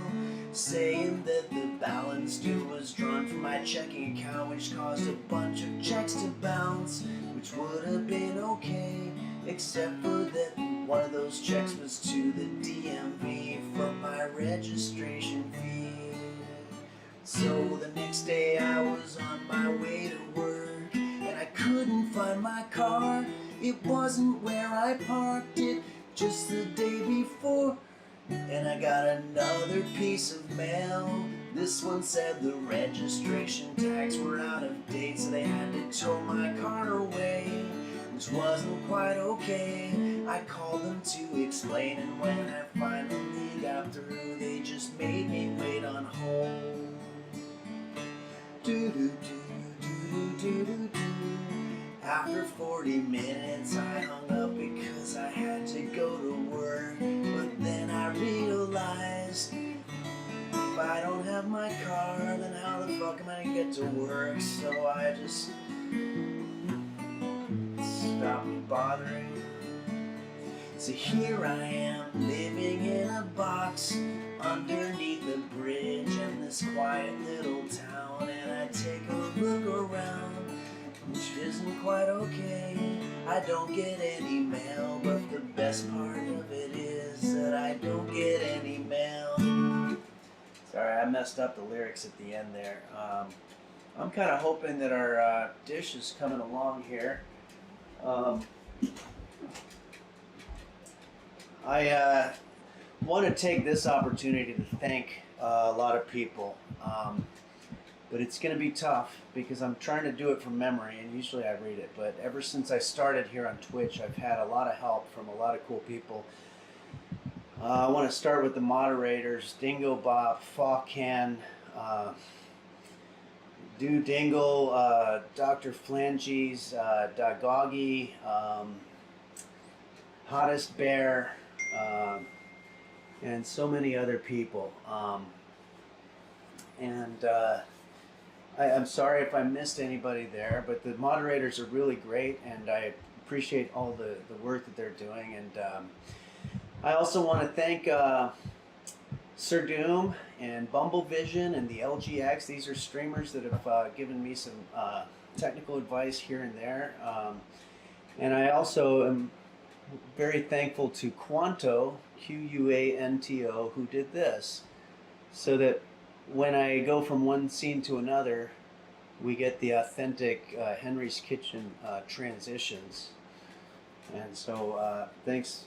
saying that the balance due was drawn from my checking account, which caused a bunch of checks to bounce, which would have been okay, except for that one of those checks was to the DMV for my registration fee. So the next day I was on my way to work, and I couldn't find my car. It wasn't where I parked it just the day before. And I got another piece of mail. This one said the registration tags were out of date, so they had to tow my car away, which wasn't quite okay. I called them to explain, and when I finally got through, they just made me wait on hold. After 40 minutes I hung up because I had to go to work, but then I realized if I don't have my car, then how the fuck am I gonna get to work? So I just stop me bothering. So here I am, living in a box underneath the bridge in this quiet little town, and I take a look around, which isn't quite okay. I don't get any mail, but the best part of it is that I don't get any mail. Sorry, I messed up the lyrics at the end there. I'm kind of hoping that our dish is coming along here. I want to take this opportunity to thank a lot of people, but it's going to be tough because I'm trying to do it from memory, and usually I read it, but ever since I started here on Twitch, I've had a lot of help from a lot of cool people. I want to start with the moderators: Dingo Bob, Fawcan, Do Dingle, Dr. Flanges, Dagoggy, Hottest Bear, and so many other people. I'm sorry if I missed anybody there, but the moderators are really great, and I appreciate all the work that they're doing. And I also want to thank Sir Doom and Bumblevision and the LGX. These are streamers that have given me some technical advice here and there. And I also am very thankful to Quanto, Quanto, who did this, so that when I go from one scene to another, we get the authentic Henry's Kitchen transitions. And so thanks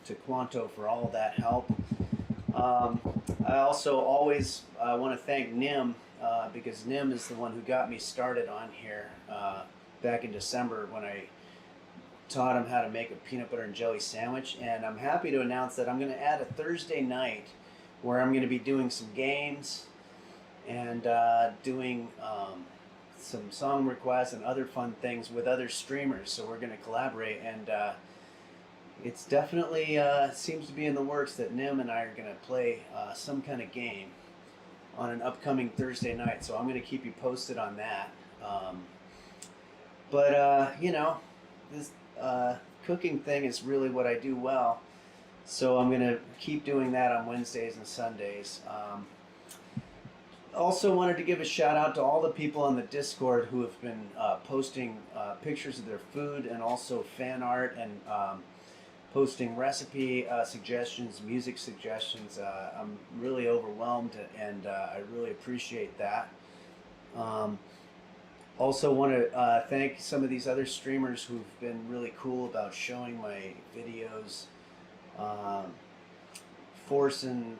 to Quanto for all of that help. I also always want to thank Nim, because Nim is the one who got me started on here back in December when I taught him how to make a peanut butter and jelly sandwich. And I'm happy to announce that I'm going to add a Thursday night where I'm going to be doing some games and doing some song requests and other fun things with other streamers. So we're going to collaborate, and it's definitely seems to be in the works that Nim and I are going to play some kind of game on an upcoming Thursday night. So I'm going to keep you posted on that. You know, this cooking thing is really what I do well. So I'm going to keep doing that on Wednesdays and Sundays. Also wanted to give a shout out to all the people on the Discord who have been posting pictures of their food and also fan art and posting recipe suggestions, music suggestions. I'm really overwhelmed, and I really appreciate that. Also want to thank some of these other streamers who've been really cool about showing my videos. Forsen,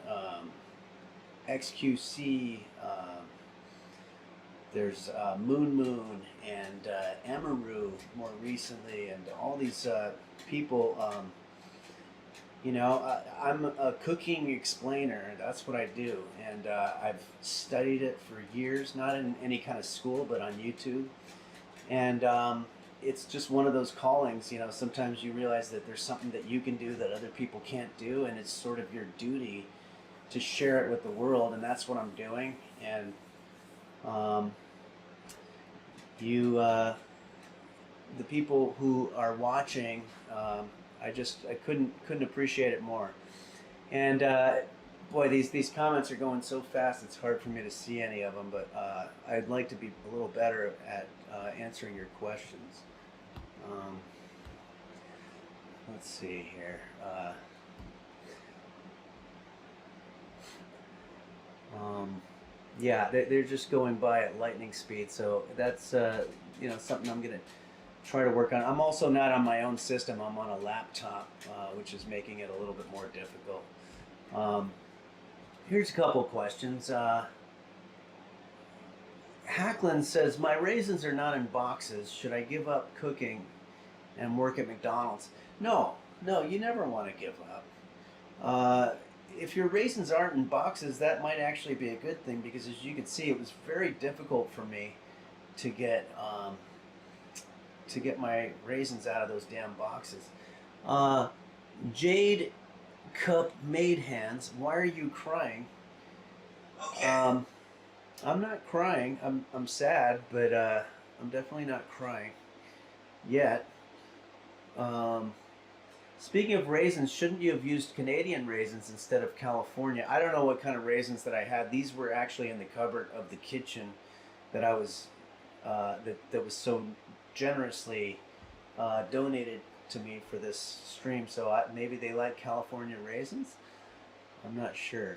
XQC, there's Moon and Amaru more recently, and all these people. You know, I'm a cooking explainer. That's what I do, and I've studied it for years, not in any kind of school, but on YouTube. And it's just one of those callings. You know, sometimes you realize that there's something that you can do that other people can't do, and it's sort of your duty to share it with the world, and that's what I'm doing. And the people who are watching, I couldn't appreciate it more. And boy, these comments are going so fast, it's hard for me to see any of them, but I'd like to be a little better at answering your questions. Let's see here. Yeah, they're just going by at lightning speed, so that's you know, something I'm gonna try to work on. I'm also not on my own system. I'm on a laptop, which is making it a little bit more difficult. Here's a couple questions. Hacklin says, my raisins are not in boxes. Should I give up cooking and work at McDonald's? No, you never want to give up. If your raisins aren't in boxes, that might actually be a good thing, because as you can see, it was very difficult for me to get my raisins out of those damn boxes. Jade Cup Maid Hands, why are you crying? Okay. I'm not crying. I'm sad, but I'm definitely not crying yet. Um, Speaking of raisins, shouldn't you have used Canadian raisins instead of California? I don't know what kind of raisins that I had. These were actually in the cupboard of the kitchen that I was that was so generously donated to me for this stream. So maybe they like California raisins. I'm not sure.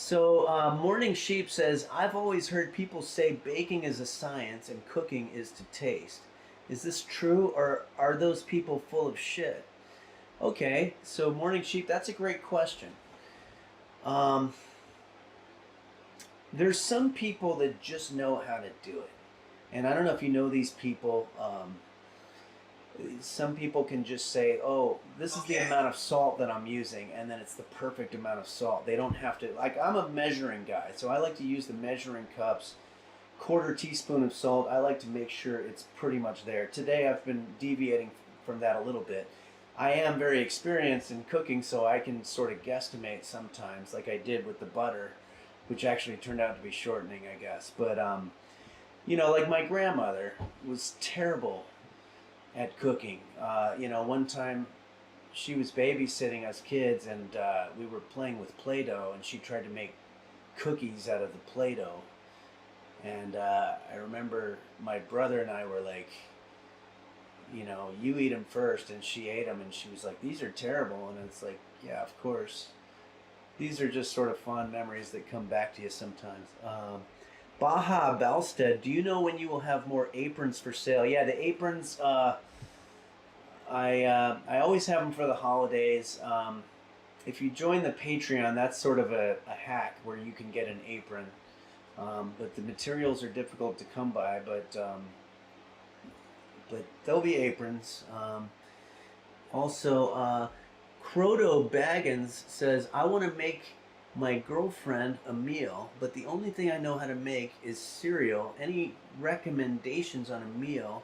Morning Sheep says, I've always heard people say baking is a science and cooking is to taste. Is this true, or are those people full of shit? Okay, so Morning Sheep, that's a great question. Um, there's some people that just know how to do it. And I don't know if you know these people. Some people can just say, oh, this is the amount of salt that I'm using, and then it's the perfect amount of salt. They don't have to, like, I'm a measuring guy, so I like to use the measuring cups, quarter teaspoon of salt. I like to make sure it's pretty much there. Today I've been deviating from that a little bit. I am very experienced in cooking, so I can sort of guesstimate sometimes, like I did with the butter, which actually turned out to be shortening, I guess. But, like my grandmother was terrible at cooking. One time she was babysitting us kids, and we were playing with Play-Doh, and she tried to make cookies out of the Play-Doh. And I remember my brother and I were like, you eat them first, and she ate them, and she was like, these are terrible. And it's like, yeah, of course. These are just sort of fond memories that come back to you sometimes. Baja Balstead, do you know when you will have more aprons for sale? Yeah, the aprons, I always have them for the holidays. If you join the Patreon, that's sort of a hack where you can get an apron. But the materials are difficult to come by, but there'll be aprons. Croto Baggins says, I want to make my girlfriend a meal, but the only thing I know how to make is cereal. Any recommendations on a meal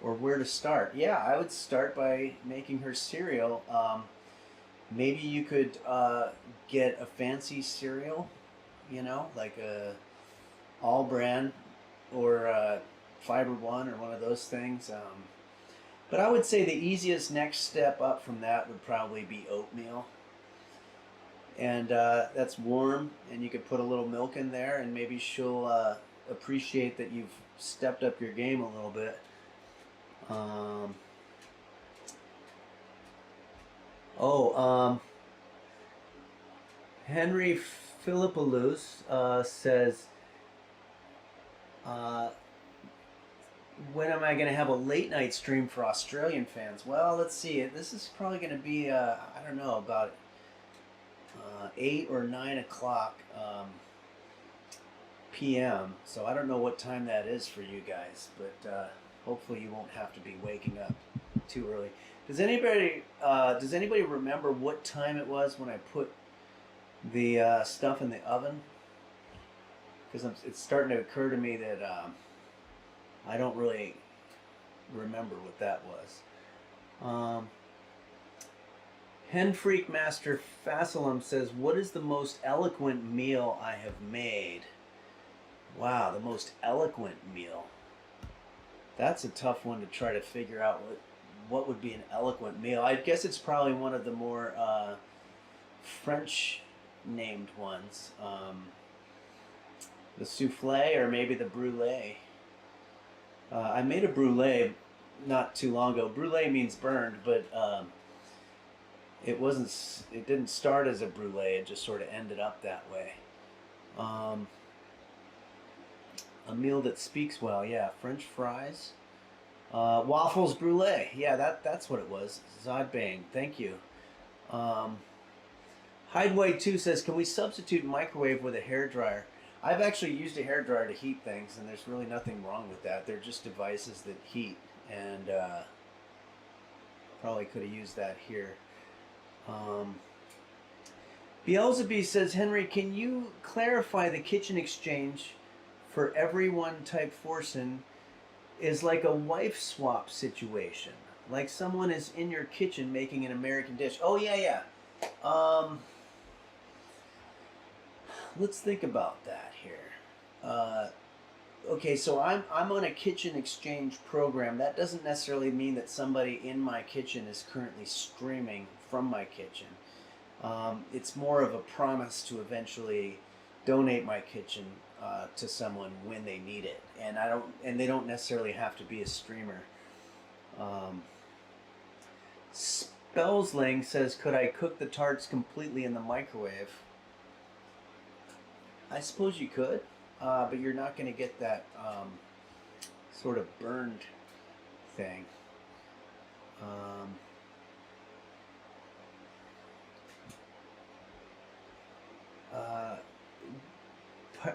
or where to start? Yeah, I would start by making her cereal. Maybe you could get a fancy cereal, like a all brand or Fiber One or one of those things. But I would say the easiest next step up from that would probably be oatmeal. And that's warm, and you could put a little milk in there, and maybe she'll appreciate that you've stepped up your game a little bit. Henry Philippoulos says, when am I going to have a late night stream for Australian fans? Well, let's see. This is probably going to be, I don't know, about 8 or 9 o'clock p.m. So I don't know what time that is for you guys, but hopefully you won't have to be waking up too early. Does anybody remember what time it was when I put the stuff in the oven? Because it's starting to occur to me that I don't really remember what that was. Hen Freak Master Fasalum says, what is the most eloquent meal I have made? Wow, the most eloquent meal. That's a tough one to try to figure out what would be an eloquent meal. I guess it's probably one of the more French named ones. The souffle or maybe the brulee. I made a brulee not too long ago. Brulee means burned, but it didn't start as a brulee. It just sort of ended up that way. A meal that speaks well. Yeah, French fries. Waffles brulee. Yeah, that's what it was. Zodbang. Thank you. Hideway 2 says, can we substitute microwave with a hairdryer? I've actually used a hairdryer to heat things, and there's really nothing wrong with that. They're just devices that heat, and probably could have used that here. Beelzebub says, Henry, can you clarify the kitchen exchange for everyone type Forsen is like a wife swap situation? Like someone is in your kitchen making an American dish. Oh, yeah. Let's think about that here. okay, so I'm on a kitchen exchange program. That doesn't necessarily mean that somebody in my kitchen is currently streaming from my kitchen. It's more of a promise to eventually donate my kitchen to someone when they need it, and they don't necessarily have to be a streamer. Um, Spellsling says, "Could I cook the tarts completely in the microwave?" I suppose you could, but you're not going to get that sort of burned thing. Um, uh,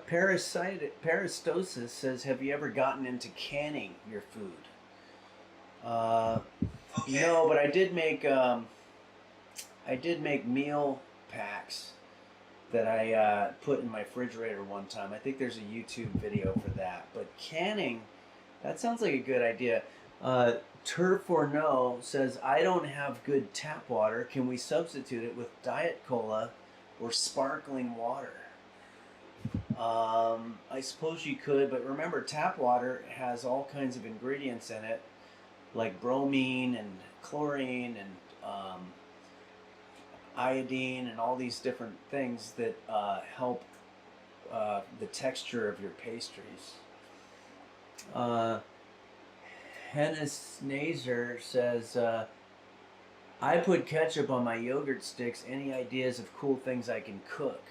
Parastosis says, "Have you ever gotten into canning your food?" Okay. No, but I did make meal packs that I put in my refrigerator one time. I think there's a YouTube video for that. But canning, that sounds like a good idea. Turf or No says, "I don't have good tap water. Can we substitute it with Diet Cola or sparkling water?" I suppose you could, but remember, tap water has all kinds of ingredients in it, like bromine and chlorine and iodine and all these different things that help the texture of your pastries. Hennis Nazer says, "I put ketchup on my yogurt sticks. Any ideas of cool things I can cook?"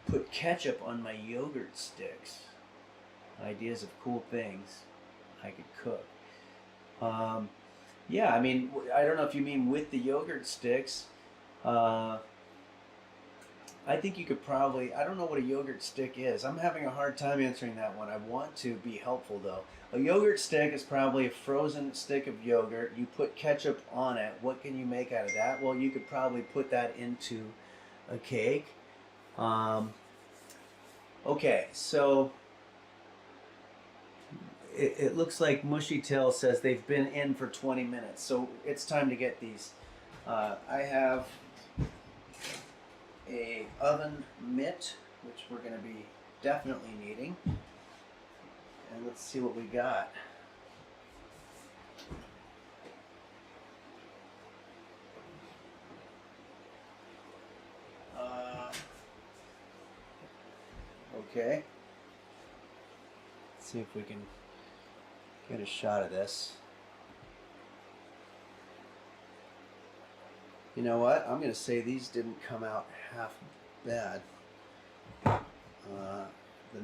Put ketchup on my yogurt sticks. Ideas of cool things I could cook. Yeah, I mean, I don't know if you mean with the yogurt sticks. I think you could probably, I don't know what a yogurt stick is. I'm having a hard time answering that one. I want to be helpful though. A yogurt stick is probably a frozen stick of yogurt. You put ketchup on it. What can you make out of that? Well, you could probably put that into a cake. Okay, so it looks like Mushy Tail says they've been in for 20 minutes, so it's time to get these. I have a oven mitt, which we're going to be definitely needing, and let's see what we got. Okay, let's see if we can get a shot of this. You know what? I'm going to say these didn't come out half bad. The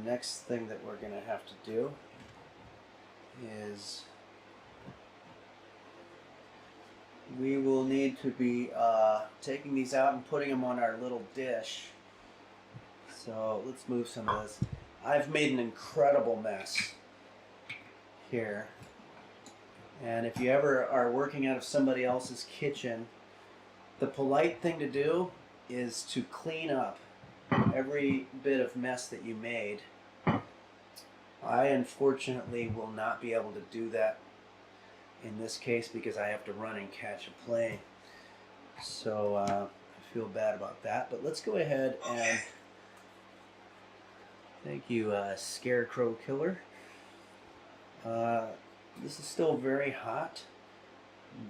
next thing that we're going to have to do is we will need to be taking these out and putting them on our little dish. So let's move some of this. I've made an incredible mess here. And if you ever are working out of somebody else's kitchen, the polite thing to do is to clean up every bit of mess that you made. I unfortunately will not be able to do that in this case because I have to run and catch a plane. So I feel bad about that. But let's go ahead and thank you, Scarecrow Killer. This is still very hot,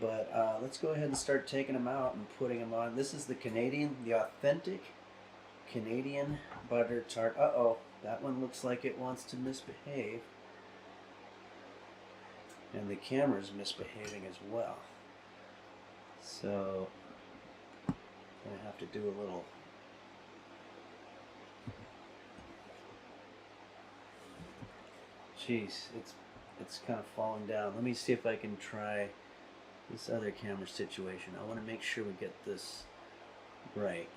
but let's go ahead and start taking them out and putting them on. This is the authentic Canadian butter tart. Uh-oh, that one looks like it wants to misbehave. And the camera's misbehaving as well. So, I have to do a little... Jeez, it's kind of falling down. Let me see if I can try this other camera situation. I want to make sure we get this right.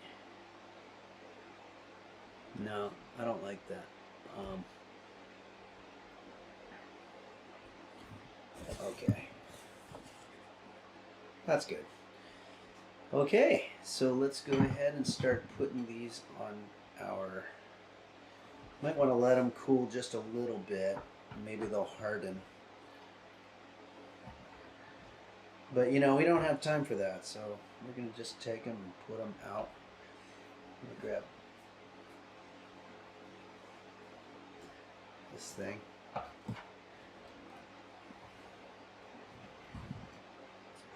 No, I don't like that. Okay. That's good. Okay, so let's go ahead and start putting these on our... Might want to let them cool just a little bit. Maybe they'll harden. But you know, we don't have time for that, so we're going to just take them and put them out. I'm going to grab this thing. Let's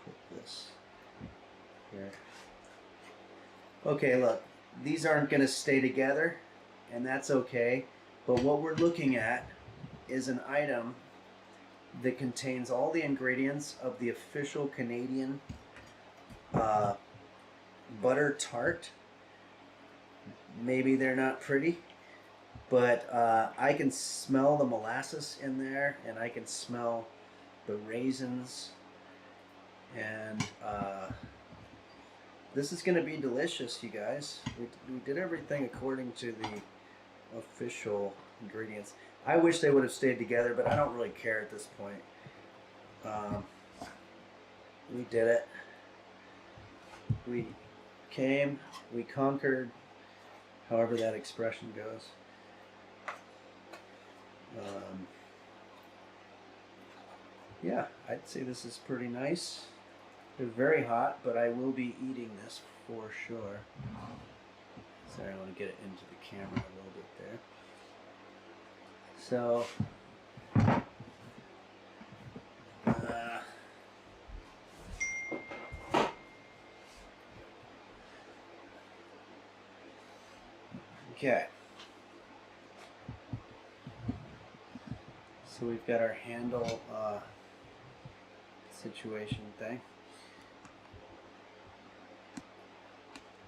put this here. Okay, look, these aren't going to stay together, and that's okay. But what we're looking at is an item that contains all the ingredients of the official Canadian butter tart. Maybe they're not pretty, but I can smell the molasses in there, and I can smell the raisins, and this is going to be delicious, you guys. We did everything according to the official ingredients. I wish they would have stayed together, but I don't really care at this point. We did it. We came, we conquered, however that expression goes. Yeah, I'd say this is pretty nice. They're very hot, but I will be eating this for sure. Sorry, I want to get it into the camera a little bit there. So, okay. So we've got our handle situation thing.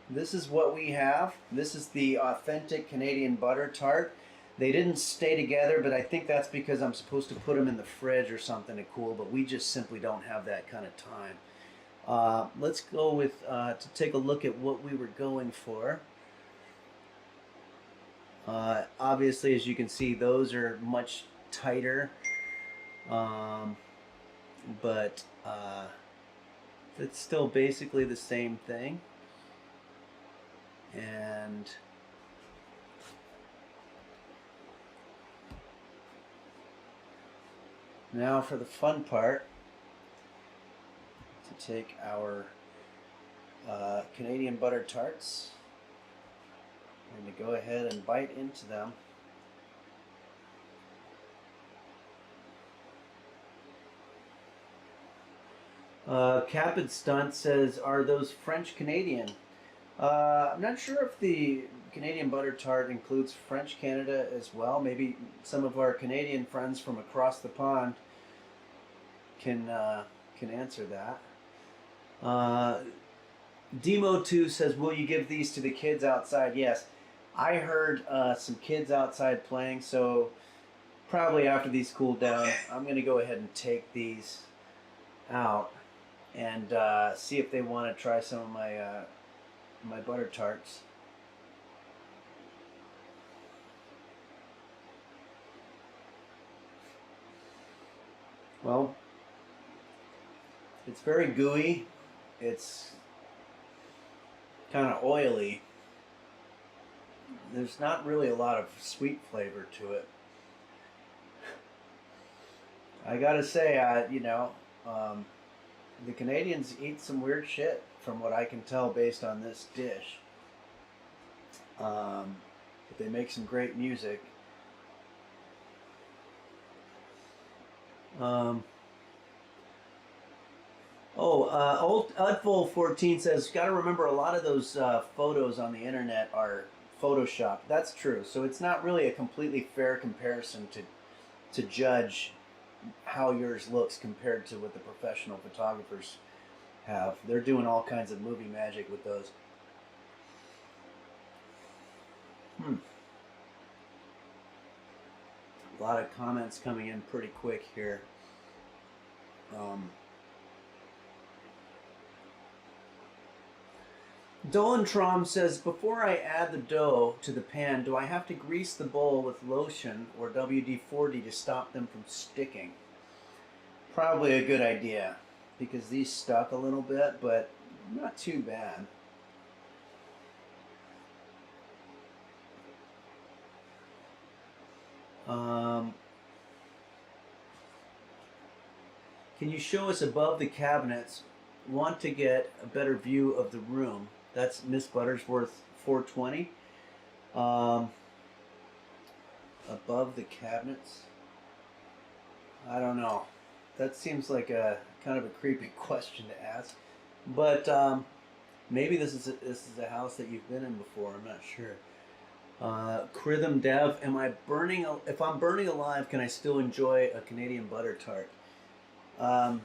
This is what we have. This is the authentic Canadian butter tart. They didn't stay together, but I think that's because I'm supposed to put them in the fridge or something to cool, but we just simply don't have that kind of time. Let's go with, to take a look at what we were going for. Obviously, as you can see, those are much tighter, but it's still basically the same thing. And now for the fun part, to take our Canadian butter tarts and to go ahead and bite into them. Capid Stunt says, are those French Canadian? I'm not sure if the Canadian butter tart includes French Canada as well. Maybe some of our Canadian friends from across the pond can answer that. Demo2 says, will you give these to the kids outside? Yes. I heard some kids outside playing, so probably after these cool down, I'm going to go ahead and take these out and see if they want to try some of my butter tarts. Well, it's very gooey. It's kind of oily. There's not really a lot of sweet flavor to it. I gotta say, the Canadians eat some weird shit from what I can tell based on this dish. But they make some great music. Old Udful14 says, got to remember a lot of those photos on the internet are Photoshopped. That's true. So it's not really a completely fair comparison to judge how yours looks compared to what the professional photographers have. They're doing all kinds of movie magic with those. A lot of comments coming in pretty quick here. Dolantrom says, before I add the dough to the pan, do I have to grease the bowl with lotion or WD-40 to stop them from sticking? Probably a good idea, because these stuck a little bit, but not too bad. Can you show us above the cabinets? Want to get a better view of the room. That's Miss Buttersworth 420. above the cabinets. I don't know. That seems like a kind of a creepy question to ask, but maybe this is a house that you've been in before. I'm not sure. Crithm Dev, am I burning? If I'm burning alive, can I still enjoy a Canadian butter tart? Um,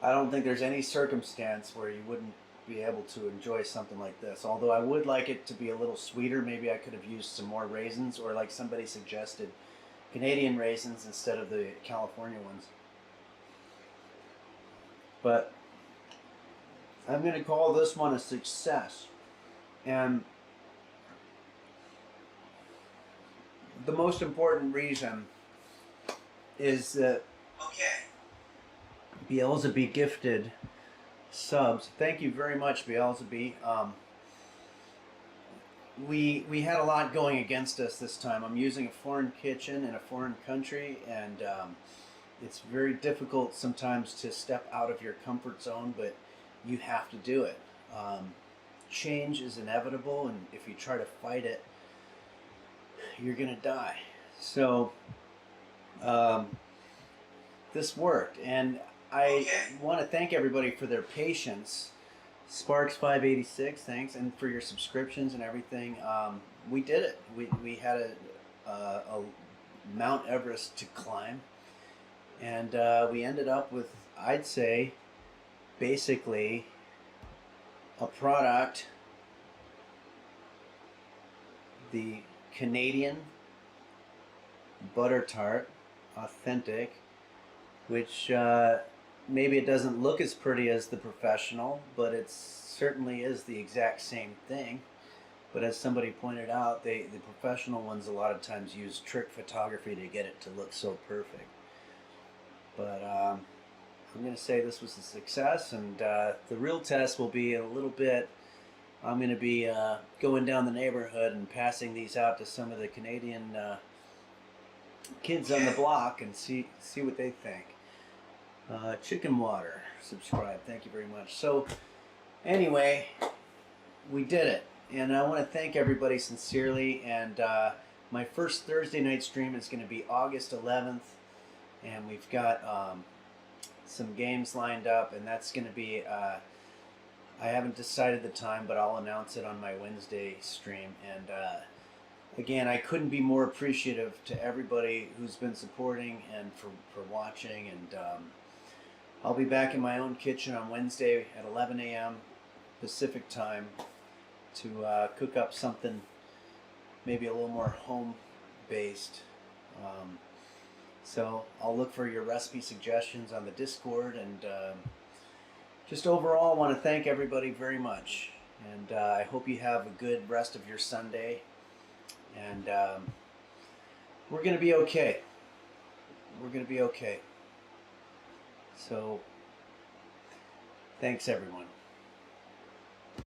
I don't think there's any circumstance where you wouldn't be able to enjoy something like this. Although I would like it to be a little sweeter. Maybe I could have used some more raisins, or like somebody suggested, Canadian raisins instead of the California ones. But I'm going to call this one a success. And the most important reason is that Okay. Beelzebub gifted subs. Thank you very much, Beelzebub. We had a lot going against us this time. I'm using a foreign kitchen in a foreign country, and it's very difficult sometimes to step out of your comfort zone, but you have to do it. Change is inevitable, and if you try to fight it, you're gonna die. So this worked, and I want to thank everybody for their patience. Sparks 586, thanks, and for your subscriptions and everything. We did it. We had a Mount Everest to climb, and we ended up with, I'd say, basically a product, the Canadian butter tart, authentic, which maybe it doesn't look as pretty as the professional, but it certainly is the exact same thing. But as somebody pointed out, the professional ones a lot of times use trick photography to get it to look so perfect. But I'm going to say this was a success, and the real test will be a little bit. I'm going to be going down the neighborhood and passing these out to some of the Canadian kids on the block and see what they think. Chicken Water, subscribe. Thank you very much. So anyway, we did it, and I want to thank everybody sincerely. And my first Thursday night stream is going to be August 11th, and we've got some games lined up, and that's going to be. I haven't decided the time, but I'll announce it on my Wednesday stream. And again, I couldn't be more appreciative to everybody who's been supporting and for watching. And I'll be back in my own kitchen on Wednesday at 11 a.m. Pacific time to cook up something maybe a little more home-based. So I'll look for your recipe suggestions on the Discord, and just overall, I want to thank everybody very much. And I hope you have a good rest of your Sunday. And we're going to be okay. We're going to be okay. So, thanks everyone.